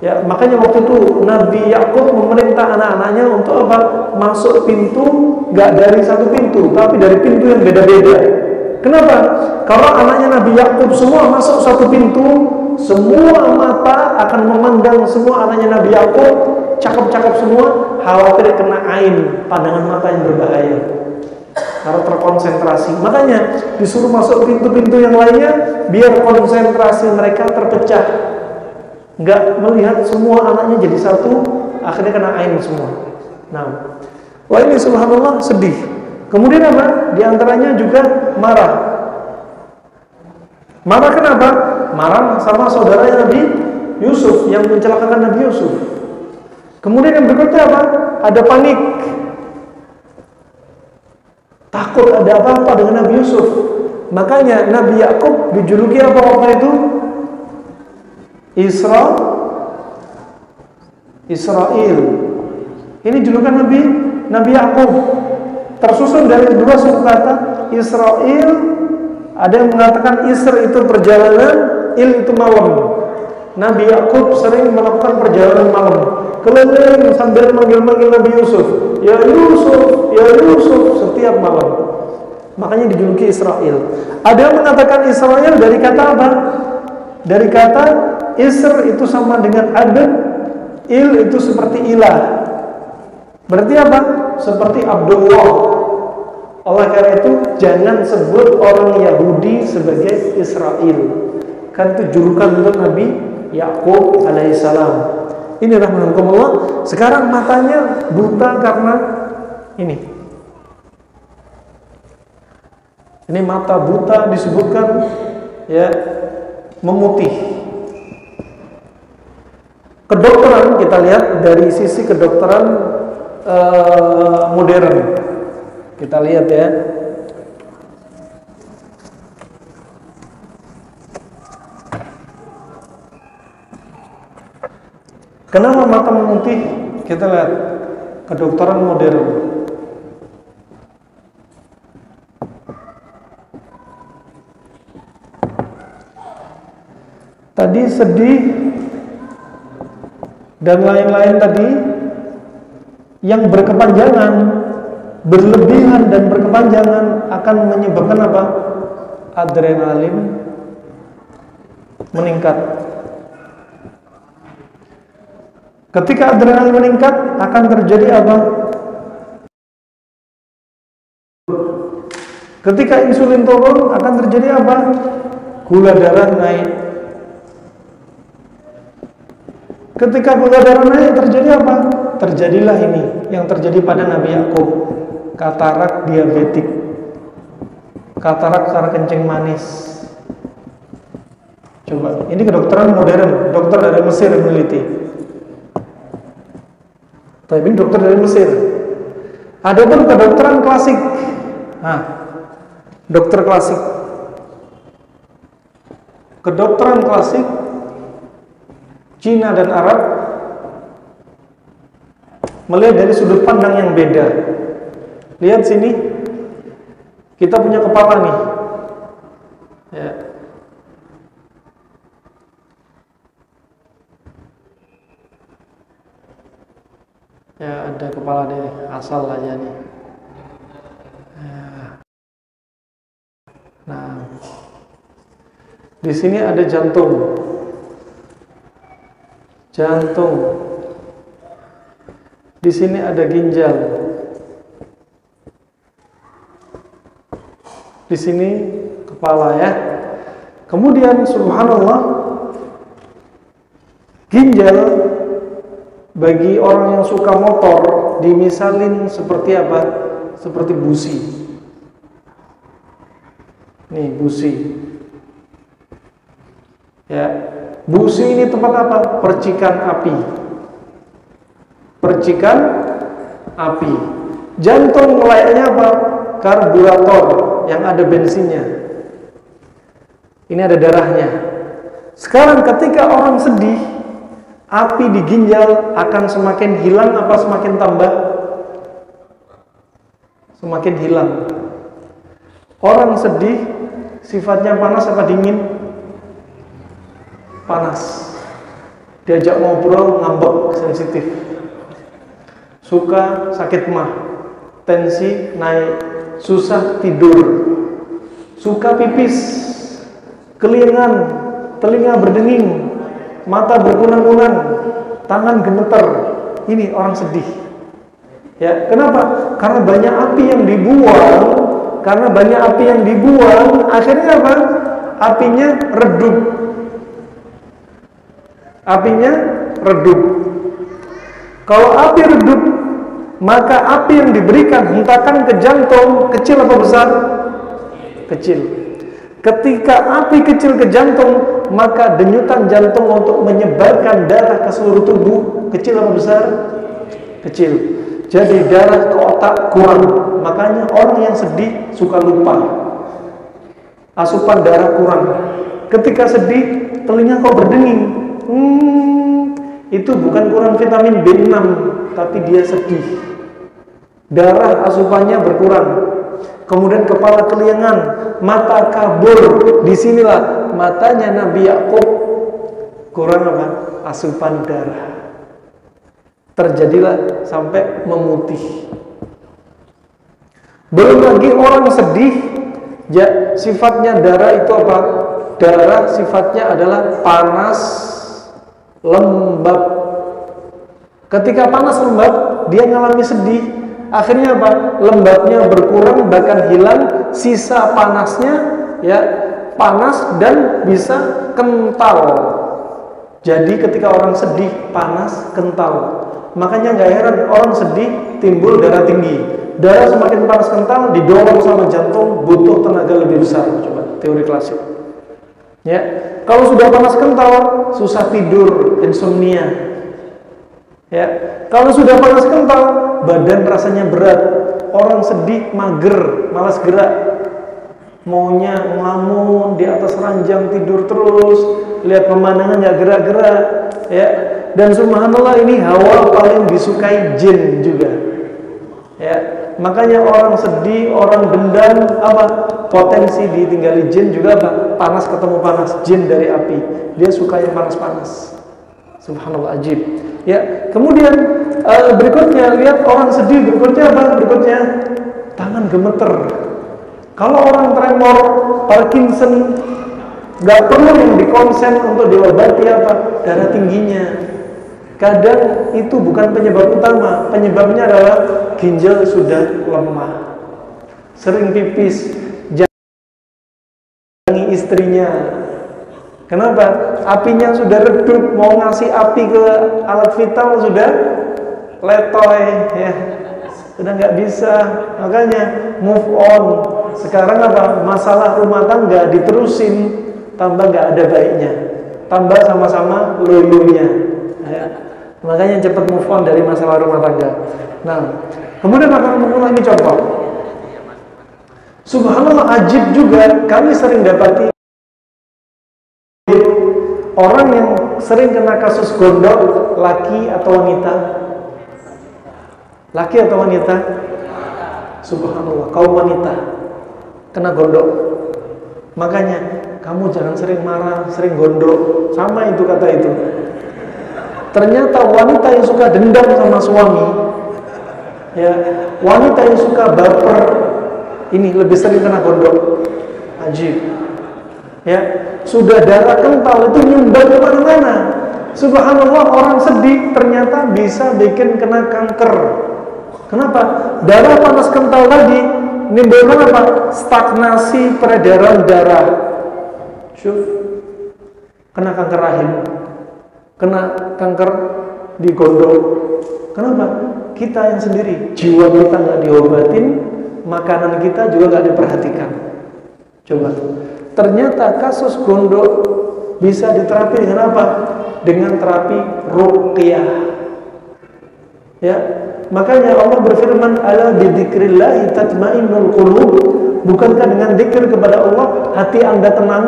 Ya, makanya waktu itu Nabi Yakub memerintah anak-anaknya untuk apa? Masuk pintu enggak dari satu pintu, tapi dari pintu yang beda-beda. Kenapa? Kalau anaknya Nabi Yakub semua masuk satu pintu, semua mata akan memandang semua anaknya Nabi Yakub cakep-cakep semua, khawatir kena ain, pandangan mata yang berbahaya karena terkonsentrasi. Makanya disuruh masuk pintu-pintu yang lainnya biar konsentrasi mereka terpecah, nggak melihat semua anaknya jadi satu, akhirnya kena ain semua. Nah, wah ini subhanallah sedih. Kemudian apa? Di antaranya juga marah. Marah kenapa? Marah sama saudaranya Nabi Yusuf yang mencelakakan Nabi Yusuf. Kemudian yang berikutnya apa? Ada panik. Takut ada apa-apa dengan Nabi Yusuf. Makanya Nabi Yakub dijuluki apa waktu itu? Israel. Ini julukan Nabi Yakub. Tersusun dari dua suku kata Israel. Ada yang mengatakan Isr itu perjalanan, Il itu malam. Nabi Yakub sering melakukan perjalanan malam, keliling sambil manggil-manggil Nabi Yusuf, ya Yusuf, ya Yusuf, setiap malam. Makanya dijuluki Israel. Ada yang mengatakan Israel dari kata apa? Dari kata Isr itu sama dengan abd, Il itu seperti ilah. Berarti apa? Seperti Abdullah. Oleh karena itu jangan sebut orang Yahudi sebagai Israel. Kan itu julukan untuk Nabi Yakub alaihissalam. Ini rahmatullah. Sekarang matanya buta karena ini. Ini mata buta disebutkan ya memutih. Kedokteran kita lihat dari sisi kedokteran modern. Kita lihat ya. Kenapa mata memutih? Kita lihat kedokteran modern. Tadi sedih dan lain-lain tadi yang berkepanjangan, berlebihan dan berkepanjangan akan menyebabkan apa? Adrenalin meningkat. Ketika adrenalin meningkat akan terjadi apa? Ketika insulin turun akan terjadi apa? Gula darah naik. Ketika gula darah naik terjadi apa? Terjadilah ini yang terjadi pada Nabi Yakub, katarak diabetik, katarak karena kencing manis. Coba, ini kedokteran modern, dokter dari Mesir yang meneliti. Tapi ini dokter dari Mesir. Adapun kedokteran klasik, dokter klasik, kedokteran klasik Cina dan Arab melihat dari sudut pandang yang beda. Lihat sini, kita punya kepala nih. Ya. Ya, ada kepala nih, asal aja nih. Ya. Nah, di sini ada jantung. Di sini ada ginjal. Di sini kepala ya. Kemudian subhanallah, ginjal bagi orang yang suka motor dimisalin seperti apa? Seperti busi. Nih busi. Ya. Busi ini tempat apa? Percikan api. Percikan api. Jantung layaknya apa? Karburator yang ada bensinnya. Ini ada darahnya. Sekarang ketika orang sedih, api di ginjal akan semakin hilang apa semakin tambah? Semakin hilang. Orang sedih sifatnya panas apa dingin? Panas. Diajak ngobrol ngambek, sensitif. Suka sakit mah, tensi naik, susah tidur, suka pipis, kelingan, telinga berdenging, mata berkunang-kunang, tangan gemeter, Ini orang sedih. Ya, kenapa? Karena banyak api yang dibuang, akhirnya apa? Apinya redup. Kalau api redup, maka api yang diberikan hentakan ke jantung kecil apa besar? Kecil. Ketika api kecil ke jantung, maka denyutan jantung untuk menyebarkan darah ke seluruh tubuh kecil apa besar? Kecil. Jadi darah ke otak kurang. Makanya orang yang sedih suka lupa. Asupan darah kurang. Ketika sedih, telinga kok berdenging. Itu bukan kurang vitamin B6, tapi dia sedih. Darah asupannya berkurang. Kemudian kepala keliangan, mata kabur. Disinilah matanya Nabi Yakub kurang apa? Asupan darah. Terjadilah sampai memutih. Belum lagi orang sedih, ya, sifatnya darah itu apa? Darah sifatnya adalah panas, lembab. Ketika panas lembab, dia ngalami sedih. Akhirnya apa? Lembabnya berkurang, bahkan hilang. Sisa panasnya, ya, panas dan bisa kental. Jadi ketika orang sedih, panas, kental. Makanya nggak heran orang sedih timbul darah tinggi. Darah semakin panas kental, didorong sama jantung, butuh tenaga lebih besar. Coba teori klasik. Ya, kalau sudah panas kental, susah tidur, insomnia. Ya, kalau sudah panas kental, badan rasanya berat. Orang sedih, mager, malas gerak. Maunya ngelamun di atas ranjang, tidur terus, lihat pemandangan nggak gerak-gerak. Ya, dan subhanallah ini hawa paling disukai jin juga. Ya, makanya orang sedih, orang dendam, apa? Potensi ditinggali jin juga apa? Panas ketemu panas, jin dari api. Dia suka yang panas-panas. Subhanallah, ajib. Ya, kemudian berikutnya lihat orang sedih, berikutnya apa? Berikutnya tangan gemeter. Kalau orang tremor, Parkinson, nggak perlu yang dikonsen untuk diobati apa? Darah tingginya. Kadang itu bukan penyebab utama. Penyebabnya adalah ginjal sudah lemah, sering pipis, jangan istrinya. Kenapa? Apinya sudah redup, mau ngasih api ke alat vital sudah letoy, ya, sudah nggak bisa. Makanya move on. Sekarang apa? Masalah rumah tangga diterusin, tambah nggak ada baiknya, tambah sama-sama loyonya. Ya. Makanya cepat move on dari masalah rumah tangga. Nah, kemudian alhamdulillah ini contoh. Subhanallah, ajib juga kami sering dapati orang yang sering kena kasus gondok, laki atau wanita? Laki atau wanita? Subhanallah, kaum wanita kena gondok. Makanya kamu jangan sering marah, sering gondok. Sama itu kata itu. Ternyata wanita yang suka dendam sama suami, ya, wanita yang suka baper, ini lebih sering kena gondok. Ajib. Ya, sudah darah kental itu nyumbang kemana-mana. Subhanallah, orang sedih ternyata bisa bikin kena kanker. Kenapa? Darah panas kental tadi menimbulkan apa? Stagnasi peredaran darah. Syuf, kena kanker rahim, kena kanker di gondok. Kenapa? Kita yang sendiri, jiwa kita nggak diobatin, makanan kita juga nggak diperhatikan. Coba. Ternyata kasus gondok bisa diterapi dengan apa? Dengan terapi ruqyah. Ya, makanya Allah berfirman, "Ala bidzikrillah tatmainnul qulub." Bukankah dengan zikir kepada Allah hati Anda tenang?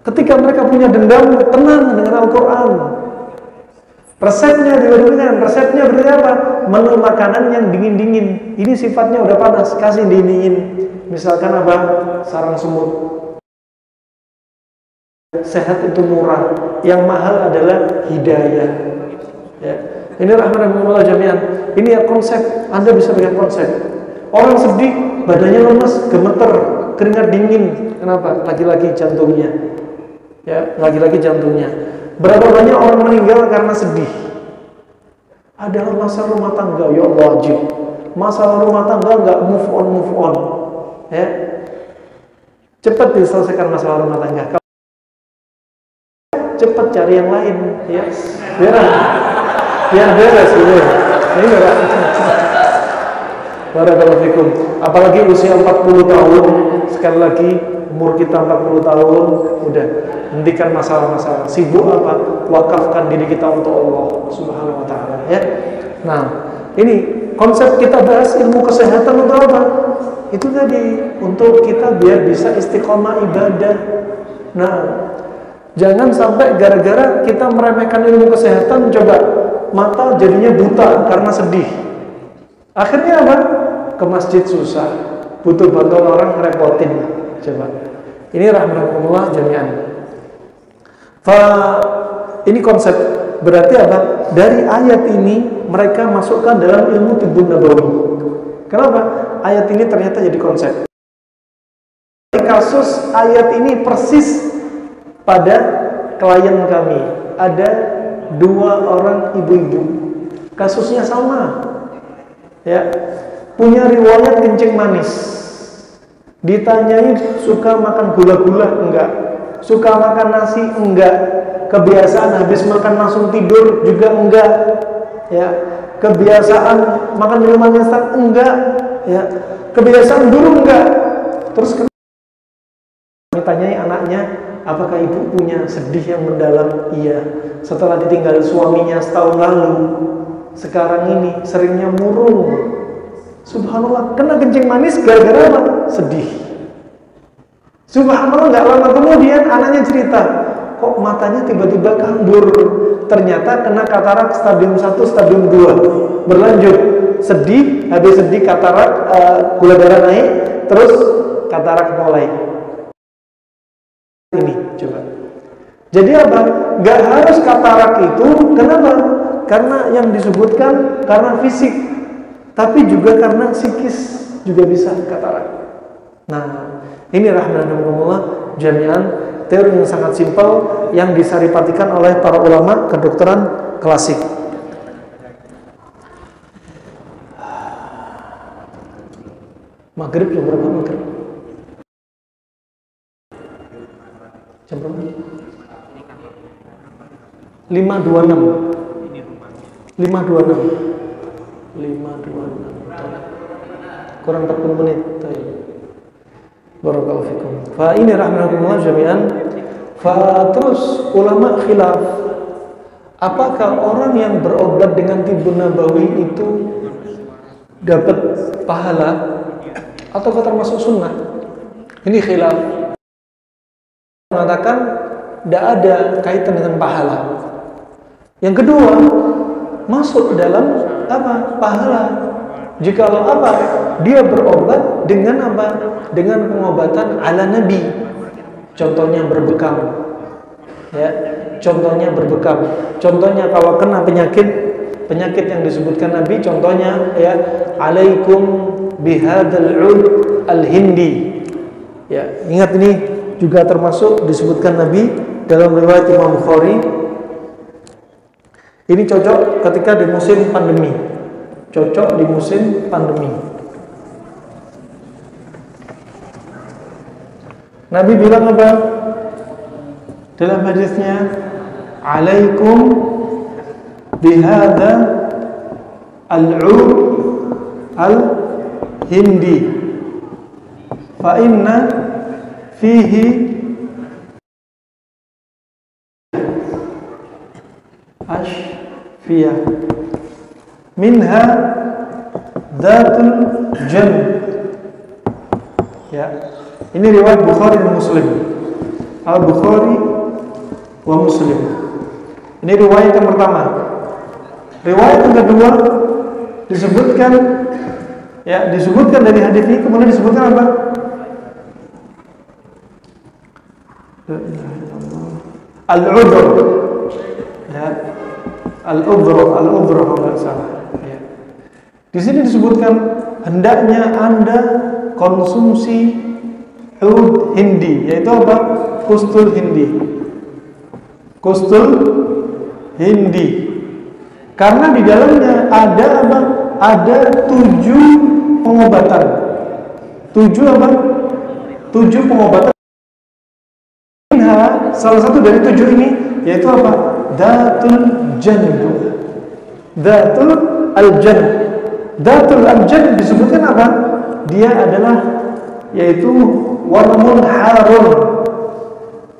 Ketika mereka punya dendam, tenang dengan Al-Quran. Resepnya diberikan, resepnya berarti apa? Menu makanan yang dingin-dingin. Ini sifatnya udah panas, kasih dingin. Misalkan apa? Sarang semut. Sehat itu murah, yang mahal adalah hidayah. Ya. Ini rahmatullah jami'an. Ini ya konsep, Anda bisa lihat konsep. Orang sedih, badannya lemas, gemeter, keringat dingin. Kenapa? Lagi-lagi jantungnya. Ya, lagi-lagi jantungnya. Berapa banyak orang meninggal karena sedih? adalah masalah rumah tangga. Ya Allah, wajib. Masalah rumah tangga nggak move on, ya. Cepat diselesaikan masalah rumah tangga. Cepat cari yang lain, ya. Biar beres gitu. Ini enggak. Barakallahu fikum. Apalagi usia 40 tahun, sekali lagi umur kita 40 tahun, udah hentikan masalah-masalah. Sibuk apa? Wakafkan diri kita untuk Allah Subhanahu wa taala, ya. Nah, ini konsep kita bahas ilmu kesehatan untuk apa? Itu tadi, untuk kita biar bisa istiqomah ibadah. Nah, jangan sampai gara-gara kita meremehkan ilmu kesehatan, coba mata jadinya buta karena sedih. Akhirnya apa? Ke masjid susah, butuh bantuan orang ngerepotin. Coba. Ini rahmatullah jami'an. Ini konsep. Berarti apa? Dari ayat ini mereka masukkan dalam ilmu tibbun nabawi. Kenapa? Ayat ini ternyata jadi konsep. Kasus ayat ini persis pada klien kami. Ada 2 orang ibu-ibu. Kasusnya sama. Ya. Punya riwayat kencing manis. Ditanyai suka makan gula-gula enggak? Suka makan nasi enggak? Kebiasaan habis makan langsung tidur juga enggak? Ya. Kebiasaan makan minuman instan enggak? Ya. Kebiasaan dulu enggak? Terus ditanyai anaknya, apakah ibu punya sedih yang mendalam? Iya. Setelah ditinggal suaminya setahun lalu, sekarang ini seringnya murung. Subhanallah, kena kencing manis gara-gara apa? Sedih. Subhanallah, gak lama kemudian anaknya cerita, kok matanya tiba-tiba kabur. Ternyata kena katarak stadium 1, stadium 2. Berlanjut, sedih, habis sedih katarak, gula darah naik, terus katarak mulai. Ini, coba. Jadi apa? Gak harus katarak itu, kenapa? Karena yang disebutkan karena fisik, tapi juga karena psikis juga bisa katarak. Nah, ini rahmatullah jami'an, teori yang sangat simpel yang disaripatikan oleh para ulama kedokteran klasik. Maghrib jam berapa maghrib? Jam berapa? 5.26. 5.26 kurang 40 menit. Barakallahu fikum. Fa ini rahmatullah jami'an. Terus ulama khilaf, apakah orang yang berobat dengan tibbun nabawi itu dapat pahala atau termasuk sunnah? Ini khilaf. Mengatakan tidak ada kaitan dengan pahala. Yang kedua, masuk dalam apa? Pahala. Jikalau apa? Dia berobat dengan apa? Dengan pengobatan ala Nabi. Contohnya berbekam. Ya, contohnya berbekam. Contohnya kalau kena penyakit yang disebutkan Nabi, contohnya ya, alaikum bihadzal 'ud al-hindi. Ya, ingat ini juga termasuk disebutkan Nabi dalam riwayat Imam Bukhari. Ini cocok ketika di musim pandemi. Cocok di musim pandemi. Nabi bilang apa? Dalam hadisnya, alaikum bihadza al-'ud al-hindi fa inna fihi ashfiyah minha dhatul jan. Ya, ini riwayat Bukhari dan Muslim. Al-Bukhari wa Muslim. Ini riwayat yang pertama. Riwayat yang kedua disebutkan, ya, disebutkan dari hadis ini, kemudian disebutkan apa? Al-udhr. Ya. Al-udhr kalau tidak salah. Ya. Di sini disebutkan hendaknya Anda konsumsi ud hindi, yaitu apa? Kustul hindi. Kustul hindi. Karena di dalamnya ada apa? Ada 7 pengobatan. 7 apa? 7 pengobatan. Salah satu dari 7 ini yaitu apa? Datul Janb. Datul Al-Janb. Datul Al-Janb disebutkan apa? Dia adalah yaitu warmun harun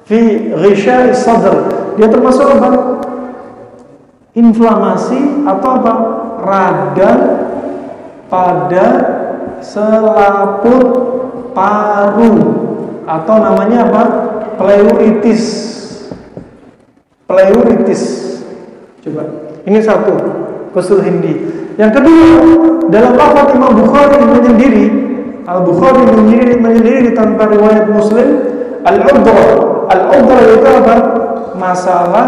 fi ghisha'i sadr. Dia termasuk apa? Inflamasi atau apa? Radang pada selaput paru atau namanya apa? Pleuritis. Pleuritis. Coba. Ini satu, Ghusl Hindi. Yang kedua, dalam lafaz Imam Bukhari menyendiri, Al-Bukhari menyendiri tanpa riwayat Muslim, al-udra. Al-udra itu apa? Masalah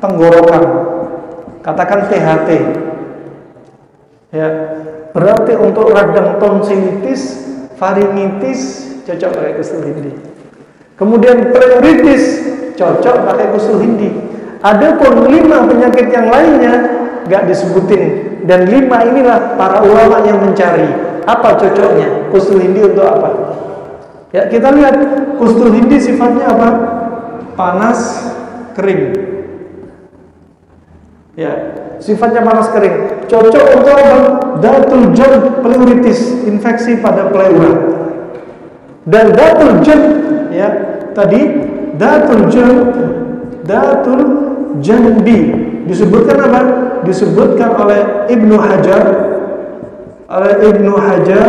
tenggorokan. Katakan THT. Ya. Berarti untuk radang tonsilitis, faringitis cocok pakai Ghusl Hindi. Kemudian pleuritis cocok pakai Ghusl Hindi. Adapun 5 penyakit yang lainnya nggak disebutin, dan 5 inilah para ulama yang mencari apa cocoknya Ghusl Hindi untuk apa. Ya, kita lihat Ghusl Hindi sifatnya apa? Panas, kering. Ya, sifatnya panas kering. Cocok untuk apa? Datul Janb, pleuritis, infeksi pada pleura. Dan datul Janb, ya, tadi datul Janbi disebutkan apa? Disebutkan oleh Ibnu Hajar,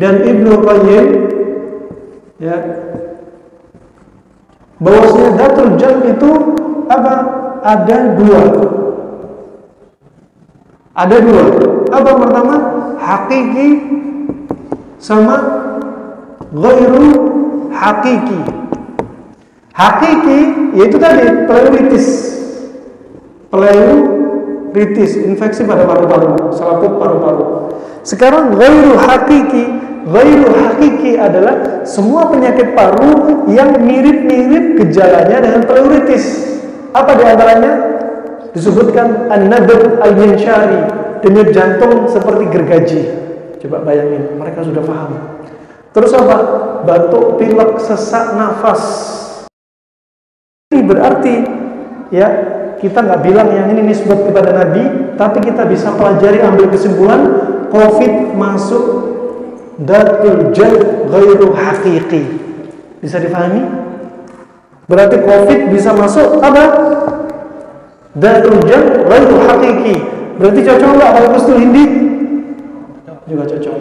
dan Ibnu Qayyim, ya, bahwasanya datul Janb itu apa? Ada 2. Ada 2. Apa pertama? Hakiki sama ghairu hakiki. Hakiki yaitu tadi pleuritis, infeksi pada paru-paru, selaput paru-paru. Sekarang ghairu hakiki adalah semua penyakit paru yang mirip-mirip gejalanya dengan pleuritis. Apa di antaranya? Disebutkan an-nabd al-minshari, denyut jantung seperti gergaji. Coba bayangin, mereka sudah paham. Terus apa? Batuk, pilek, sesak nafas. Ini berarti, ya, kita nggak bilang yang ini nisbat kepada Nabi, tapi kita bisa pelajari, ambil kesimpulan, COVID masuk datul Janb ghairu haqiqi. Bisa difahami? Berarti COVID bisa masuk apa? Datul Janb ghairu haqiqi. Berarti cocok nggak kalau Ghusl Hindi? Juga cocok.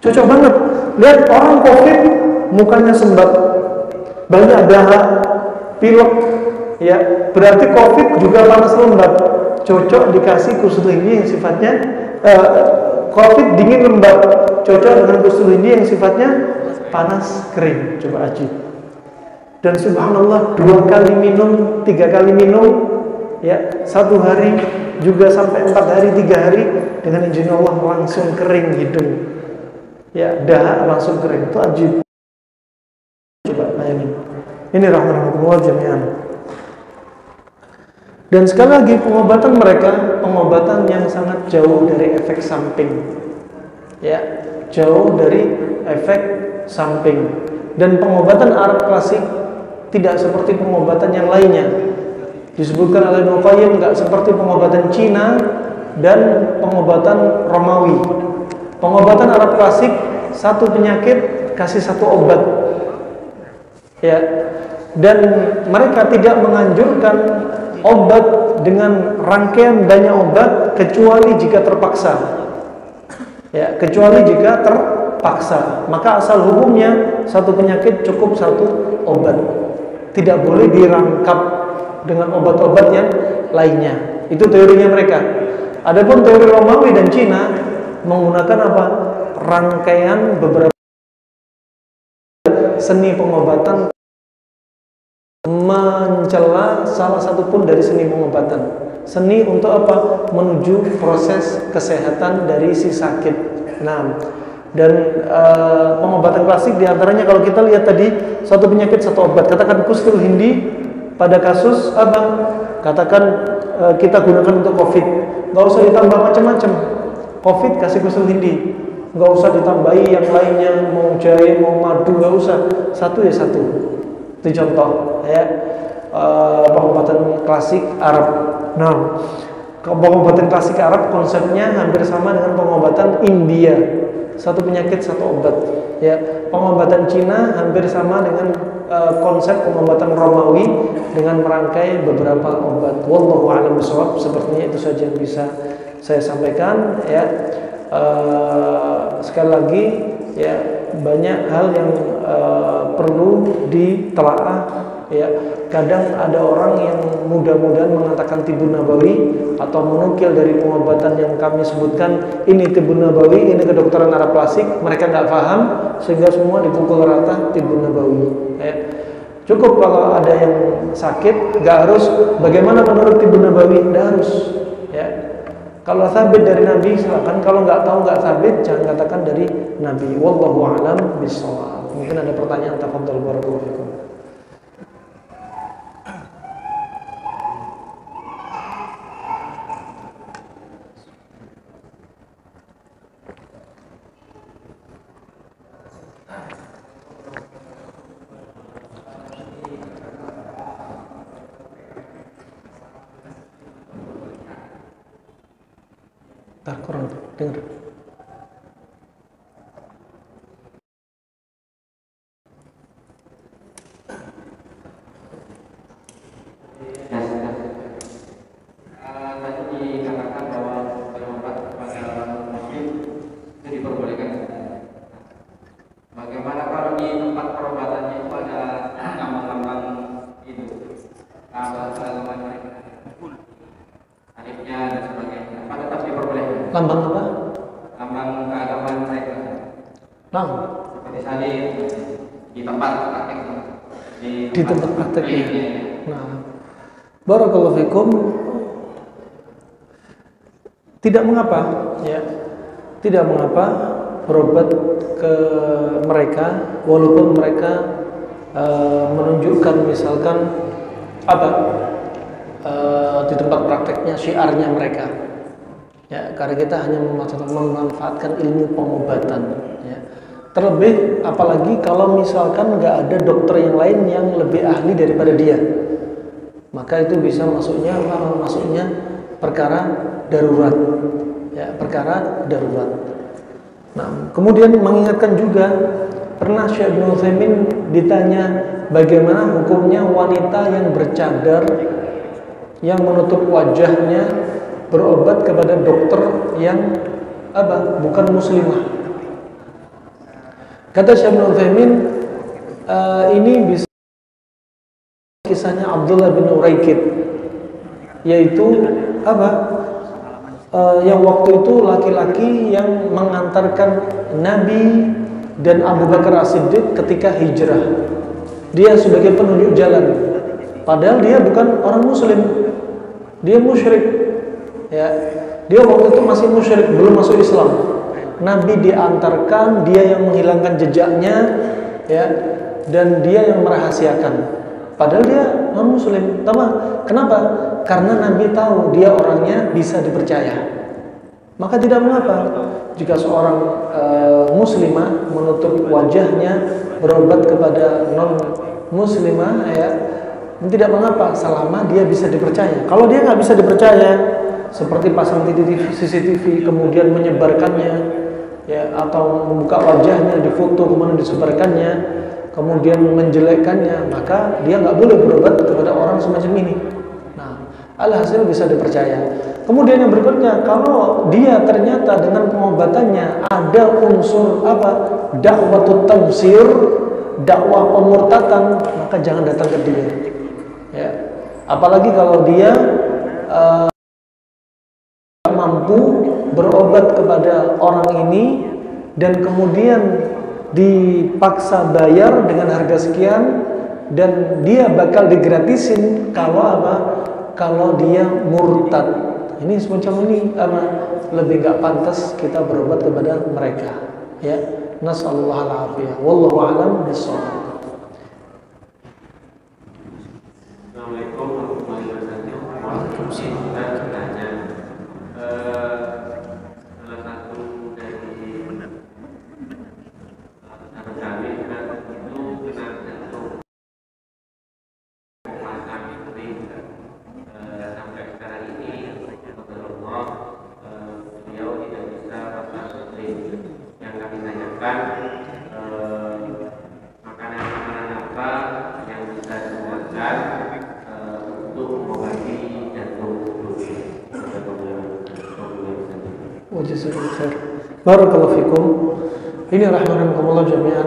Cocok banget. Lihat orang COVID mukanya sembab, banyak dahak, pilek, ya, berarti COVID juga panas lembab. Cocok dikasih Ghusl Hindi yang sifatnya COVID dingin lembab, cocok dengan Ghusl Hindi yang sifatnya panas kering. Coba ajib. Dan subhanallah 2 kali minum, 3 kali minum, ya, 1 hari juga sampai 4 hari, 3 hari, dengan izin Allah langsung kering hidung, ya, dahak langsung kering. Itu ajib. Coba bayangin. Ini rahmatullah jami'an. Dan sekali lagi pengobatan mereka pengobatan yang sangat jauh dari efek samping, ya, jauh dari efek samping. Dan pengobatan Arab klasik tidak seperti pengobatan yang lainnya. Disebutkan oleh Ibnu Qayyim, nggak seperti pengobatan Cina dan pengobatan Romawi. Pengobatan Arab klasik, satu penyakit kasih satu obat, ya. Dan mereka tidak menganjurkan obat dengan rangkaian banyak obat kecuali jika terpaksa, ya, kecuali jika terpaksa. Maka asal hukumnya satu penyakit cukup satu obat, tidak boleh dirangkap dengan obat-obat yang lainnya. Itu teorinya mereka. Adapun teori Romawi dan Cina menggunakan apa? Rangkaian beberapa seni pengobatan, mencela salah satu pun dari seni pengobatan. Seni untuk apa? Menuju proses kesehatan dari si sakit. Nah, dan pengobatan klasik diantaranya kalau kita lihat tadi, satu penyakit satu obat. Katakan Ghusl Hindi, pada kasus apa? Katakan kita gunakan untuk COVID, nggak usah ditambah macam-macam. COVID kasih kusel hindi, nggak usah ditambahi yang lainnya, mau jahe, mau madu, nggak usah. Satu ya satu. Itu contoh ya pengobatan klasik Arab. Nah, pengobatan klasik Arab konsepnya hampir sama dengan pengobatan India. Satu penyakit satu obat. Ya, pengobatan Cina hampir sama dengan konsep pengobatan Romawi dengan merangkai beberapa obat. Wallahu a'lam bishawab. Sepertinya itu saja yang bisa saya sampaikan. Ya, sekali lagi ya banyak hal yang perlu ditelaah. Ya, kadang ada orang yang mudah-mudahan mengatakan tibun nabawi atau menukil dari pengobatan yang kami sebutkan ini tibun nabawi, ini kedokteran Arab klasik, mereka nggak paham sehingga semua dipukul rata tibun nabawi. Ya. Cukup kalau ada yang sakit, nggak harus bagaimana menurut tibun nabawi, nggak harus. Ya. Kalau sabit dari Nabi silakan, kalau nggak tahu nggak sabit jangan katakan dari Nabi. Wallahu a'lam bishawab. Mungkin ada pertanyaan, tafadhol barakallahu fikum. Ntar kurang dengar. Tadi dikatakan bahwa berobat kepada muslim itu diperbolehkan. Bagaimana kalau di tempat perobatannya itu ada lambang-lambang itu, lambang mereka, alifnya dan sebagainya, apa tetap diperbolehkan? Lambang apa? Lambang keagamaan mereka. Nah, Seperti salib di tempat praktek. di tempat prakteknya. Nah, barakallahu fikum. Tidak mengapa, ya. Tidak mengapa berobat ke mereka walaupun mereka menunjukkan misalkan apa di tempat prakteknya syiarnya mereka. Ya, karena kita hanya memanfaatkan ilmu pengobatan. Ya. Terlebih apalagi kalau misalkan nggak ada dokter yang lain yang lebih ahli daripada dia, maka itu bisa masuknya perkara darurat, ya, perkara darurat. Nah, kemudian mengingatkan juga pernah Syekh Ibnu Utsaimin ditanya bagaimana hukumnya wanita yang bercadar yang menutup wajahnya berobat kepada dokter yang bukan muslimah. Kata Syekh Ibnu Utsaimin, ini bisa kisahnya Abdullah bin Uraikid, yaitu yang waktu itu laki-laki yang mengantarkan Nabi dan Abu Bakar As-Siddiq ketika hijrah. Dia sebagai penunjuk jalan, padahal dia bukan orang muslim, dia musyrik. Ya, dia waktu itu masih musyrik, belum masuk Islam. Nabi diantarkan, dia yang menghilangkan jejaknya, ya, dan dia yang merahasiakan. Padahal dia non muslim. Kenapa? Karena Nabi tahu dia orangnya bisa dipercaya. Maka tidak mengapa jika seorang muslimah menutup wajahnya berobat kepada non muslimah, ya, tidak mengapa selama dia bisa dipercaya. Kalau dia nggak bisa dipercaya, seperti pasang CCTV kemudian menyebarkannya, ya, atau membuka wajahnya difoto kemudian disebarkannya, kemudian menjelekkannya, maka dia nggak boleh berobat kepada orang semacam ini. Nah, alhasil bisa dipercaya. Kemudian yang berikutnya, kalau dia ternyata dengan pengobatannya ada unsur dakwatut tamsir, dakwah pemurtatan, maka jangan datang ke dia. Ya, apalagi kalau dia mampu berobat kepada orang ini dan kemudian dipaksa bayar dengan harga sekian dan dia bakal digratisin kalau dia murtad. Ini semacam ini lebih gak pantas kita berobat kepada mereka. Ya, nasallallahu alaihi wallahu a'lam bishawab. Nah, Ini juga sebenarnya salah satu dari sahabat kami kan itu kena jantung masa istri sampai sekarang ini Allah beliau tidak bisa masak istri. Yang kami tanyakan makanan-makanan apa yang bisa dibuatkan untuk mengobati jantung Wajazakallahu khair. Barakallahu fikum. Ini rahimakumullah jami'an.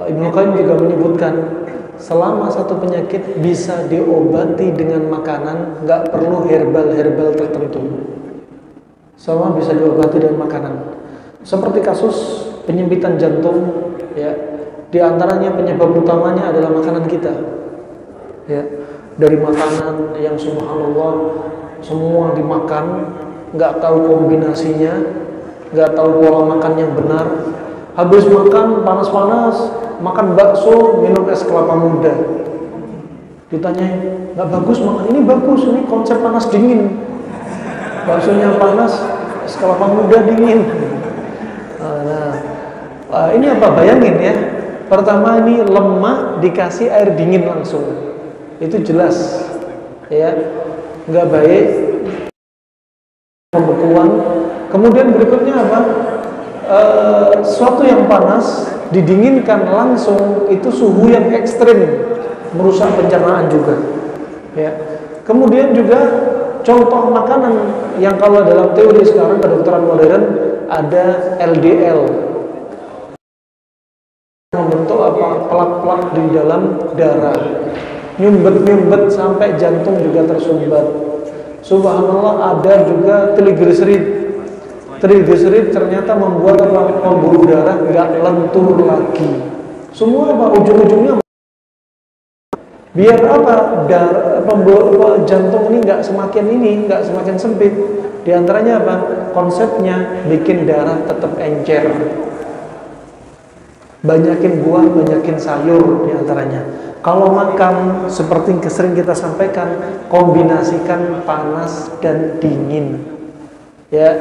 Ibnu Qayyim juga menyebutkan selama satu penyakit bisa diobati dengan makanan, nggak perlu herbal tertentu. Semua bisa diobati dengan makanan. Seperti kasus penyempitan jantung, ya, di antaranya penyebab utamanya adalah makanan kita. Ya, dari makanan yang subhanallah semua dimakan, nggak tahu kombinasinya, nggak tahu pola makan yang benar. Habis makan panas-panas, makan bakso, minum es kelapa muda. Ditanya, nggak bagus makan ini, bagus, ini konsep panas dingin. Baksonya panas, es kelapa muda dingin. Ini apa? Bayangin ya. Pertama ini lemak dikasih air dingin langsung. Itu jelas, ya, nggak baik. Pembekuan. Kemudian berikutnya apa? Sesuatu yang panas didinginkan langsung, itu suhu yang ekstrim, merusak pencernaan juga. Ya. Kemudian juga contoh makanan yang kalau dalam teori sekarang kedokteran modern ada LDL, membentuk apa? Plak-plak di dalam darah, nyumbet sampai jantung juga tersumbat. Subhanallah, ada juga trigliserid. Trigliserid ternyata membuat pembuluh darah nggak lentur lagi. Semua apa? Ujung-ujungnya biar apa? Pembuluh jantung ini nggak semakin sempit. Di antaranya apa? Konsepnya bikin darah tetap encer. Banyakin buah, banyakin sayur di antaranya. Kalau makan seperti yang sering kita sampaikan, kombinasikan panas dan dingin. Ya.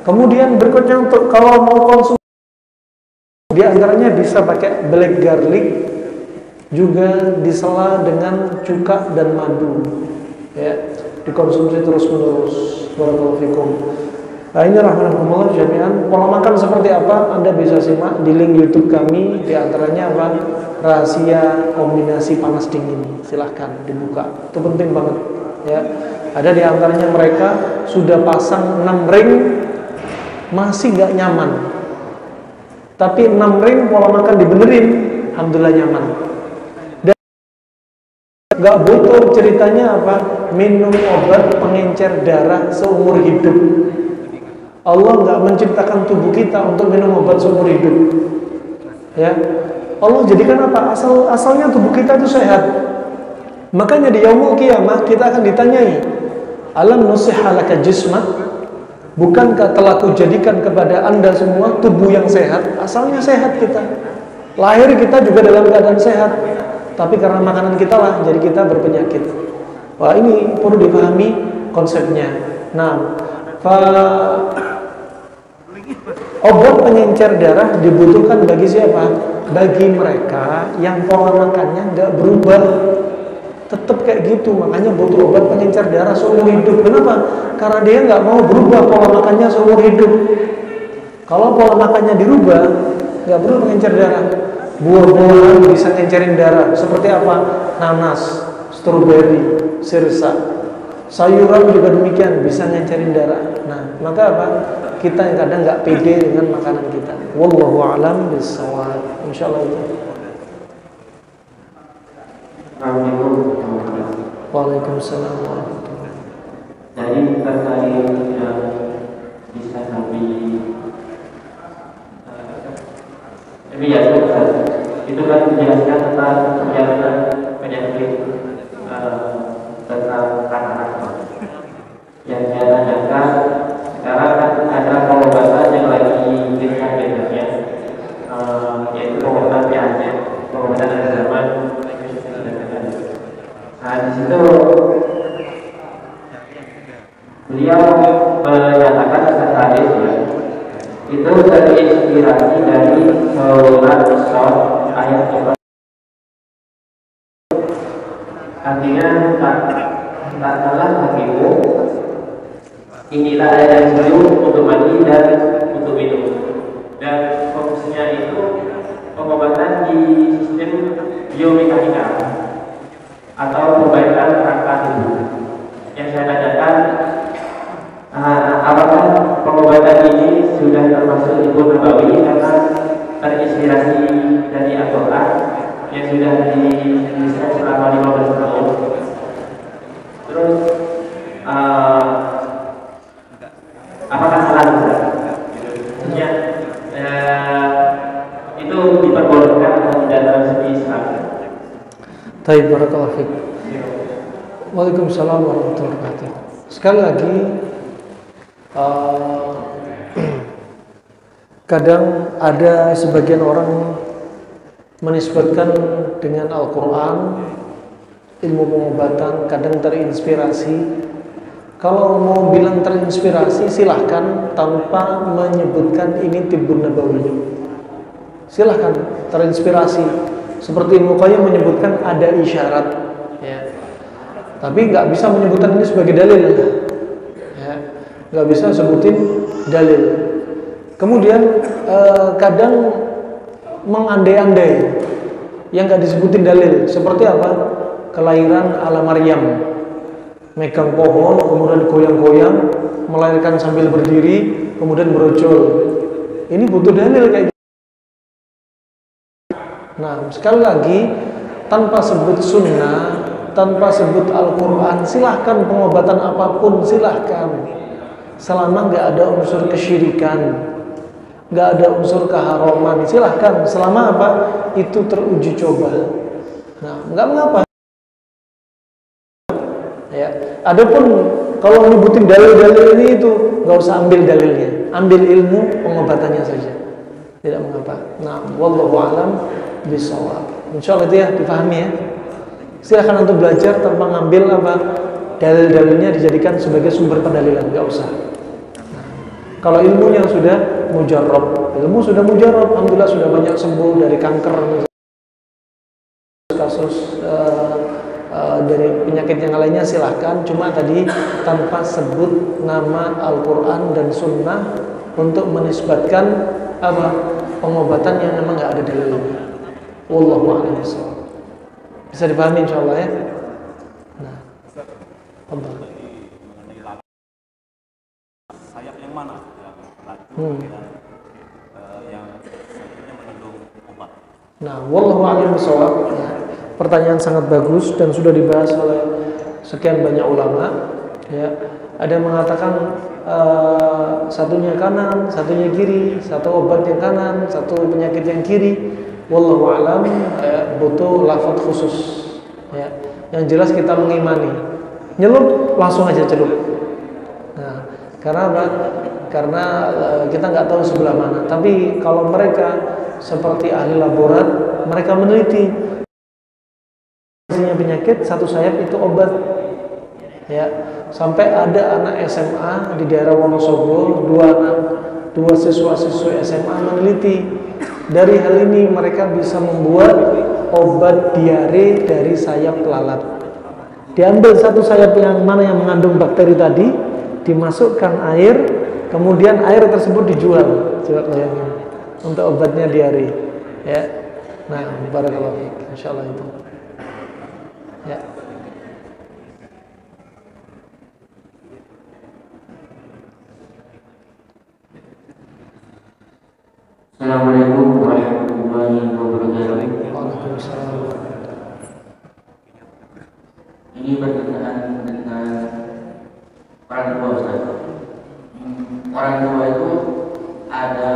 Kemudian berikutnya untuk kalau mau konsumsi, di antaranya bisa pakai black garlic, juga disela dengan cuka dan madu. Ya, dikonsumsi terus-menerus. Barakallahu fikum. Nah, ini rahmatullah jami'an. Pola makan seperti apa? Anda bisa simak di link YouTube kami. Di antaranya apa? Rahasia kombinasi panas dingin. Silahkan dibuka. Itu penting banget. Ya, ada di antaranya mereka sudah pasang 6 ring, masih nggak nyaman. Tapi 6 ring pola makan dibenerin, alhamdulillah nyaman. Dan nggak butuh ceritanya apa? Minum obat pengencer darah seumur hidup. Allah nggak menciptakan tubuh kita untuk minum obat seumur hidup. Ya, Allah jadikan apa? Asalnya tubuh kita itu sehat. Makanya di yaumul qiyamah kita akan ditanyai, alam nusihha laka jismak? Bukankah telah kujadikan kepada anda semua tubuh yang sehat? Asalnya sehat kita, lahir kita juga dalam keadaan sehat. Tapi karena makanan kita lah, jadi kita berpenyakit. Wah, ini perlu dipahami konsepnya. Nah, obat pengencer darah dibutuhkan bagi siapa? Bagi mereka yang pola makannya nggak berubah, tetap kayak gitu. Makanya butuh obat pengencer darah seumur hidup. Kenapa? Karena dia nggak mau berubah pola makannya seumur hidup. Kalau pola makannya dirubah, nggak perlu pengencer darah. Buah-buahan bisa ngencerin darah. Seperti apa? Nanas, stroberi, sirsa. Sayuran juga demikian, bisa ngencerin darah. Nah, maka apa? Kita yang kadang nggak pede dengan makanan kita. Wallahu a'lam bishawab. Insyaallah itu. Waalaikumsalam warahmatullahi. Jadi terkait yang bisa kami itu kan menjelaskan tentang perjalanan penyakit tentang anak. Yang saya tanyakan sekarang kan ada pengobatan yang lagi gencar-gencarnya, yaitu pengobatan biasa, pengobatan zaman. Nah, di situ beliau menyatakan secara hadis ya, itu terinspirasi dari surat Isra ayat 4. Artinya tak salah bagimu, inilah air yang sejuk untuk mandi dan untuk minum. Dan fokusnya itu pengobatan di sistem biomekanika atau perbaikan rangka tubuh. Yang saya tanyakan, apakah pengobatan ini sudah termasuk ilmu nabawi karena terinspirasi dari Al-Quran yang sudah didesain selama 15 tahun. Terus apakah salah juga? Maksudnya itu diperbolehkan atau tidak dalam segi Islam? Baik, barakallahu fiik. Waalaikumsalam warahmatullahi wabarakatuh. Sekali lagi, kadang ada sebagian orang menisbatkan dengan Al-Quran ilmu pengobatan, kadang terinspirasi. Kalau mau bilang terinspirasi silahkan, tanpa menyebutkan ini tibbun nabawi. Silahkan terinspirasi. Seperti Ibnu Qayyim menyebutkan ada isyarat ya. Tapi nggak bisa menyebutkan ini sebagai dalil ya. Nggak bisa sebutin dalil. Kemudian kadang mengandai-andai yang nggak disebutin dalil. Seperti apa? Kelahiran ala Maryam, megang pohon kemudian goyang-goyang, melahirkan sambil berdiri kemudian berojol. Ini butuh dalil kayak gitu. Nah, sekali lagi, tanpa sebut sunnah, tanpa sebut Al-Quran, silahkan pengobatan apapun, silahkan. Selama nggak ada unsur kesyirikan, nggak ada unsur keharaman, silahkan. Selama apa? Itu teruji coba. Nah, nggak mengapa. Ya, adapun kalau nyebutin dalil-dalil ini itu nggak usah ambil dalilnya, ambil ilmu pengobatannya saja, tidak mengapa. Nah, wallahu a'lam bishawab. Insyaallah itu ya dipahami ya. Silakan untuk belajar tanpa ngambil apa dalil-dalilnya dijadikan sebagai sumber pendalilan, nggak usah. Nah, kalau ilmunya sudah mujarrab, alhamdulillah sudah banyak sembuh dari kanker, kasus dari penyakit yang lainnya, silahkan. Cuma tadi tanpa sebut nama Al-Quran dan Sunnah untuk menisbatkan apa pengobatan yang memang nggak ada dalilnya. Wallahu a'lam bishawab. Bisa dipahami insyaallah ya. Nah, sayap yang mana yang laju yang sebenarnya mengandung obat? Nah, wallahu a'lam bishawab. Pertanyaan sangat bagus dan sudah dibahas oleh sekian banyak ulama. Ya, ada yang mengatakan satunya kanan, satunya kiri, satu obat yang kanan, satu penyakit yang kiri. Wallahu a'lam, butuh lafaz khusus. Ya, yang jelas kita mengimani. Nyelup langsung aja celup. Nah, karena apa? Karena kita nggak tahu sebelah mana. Tapi kalau mereka seperti ahli laborat, mereka meneliti penyakit satu sayap itu obat. Ya, sampai ada anak SMA di daerah Wonosobo, dua siswa-siswi SMA meneliti. Dari hal ini mereka bisa membuat obat diare dari sayap lalat. Diambil satu sayap yang mana yang mengandung bakteri tadi, dimasukkan air, kemudian air tersebut dijual. Coba bayangin, untuk obatnya diare. Ya, nah, barakallahu fiik. Insyaallah itu. Ya. Assalamualaikum warahmatullahi wabarakatuh. Waalaikumsalam. Ini berkenaan dengan orang tua, Ustaz. Orang tua itu ada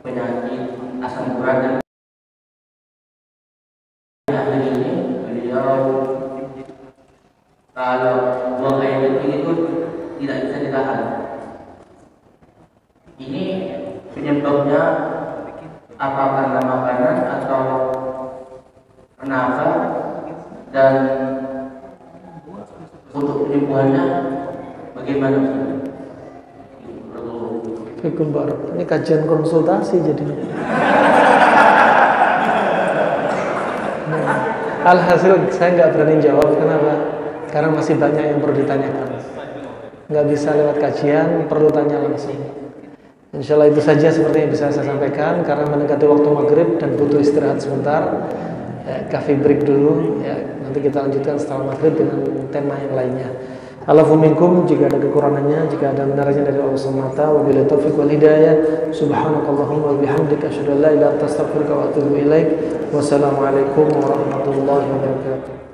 penyakit asam urat dan akhir ini beliau kalau buang air kecil itu tidak bisa ditahan. Ini penyebabnya apa, karena makanan atau kenapa, dan untuk penyembuhannya Bagaimana? Fikum barak. Ini kajian konsultasi jadinya. Alhasil saya nggak berani jawab. Kenapa? Karena masih banyak yang perlu ditanyakan. Nggak bisa lewat kajian, perlu tanya langsung. Insya Allah itu saja seperti yang bisa saya sampaikan. Karena mendekati waktu maghrib dan butuh istirahat sebentar, coffee break dulu. Ya, nanti kita lanjutkan setelah maghrib dengan tema yang lainnya. Alafu minkum, jika ada kekurangannya, jika ada benarnya dari Allah SWT, wabillahi taufiq wal hidayah. Subhanakallahumma wa bihamdika asyhadu an la ilaha illa anta astaghfiruka wa atubu ilaik. Wassalamualaikum warahmatullahi wabarakatuh.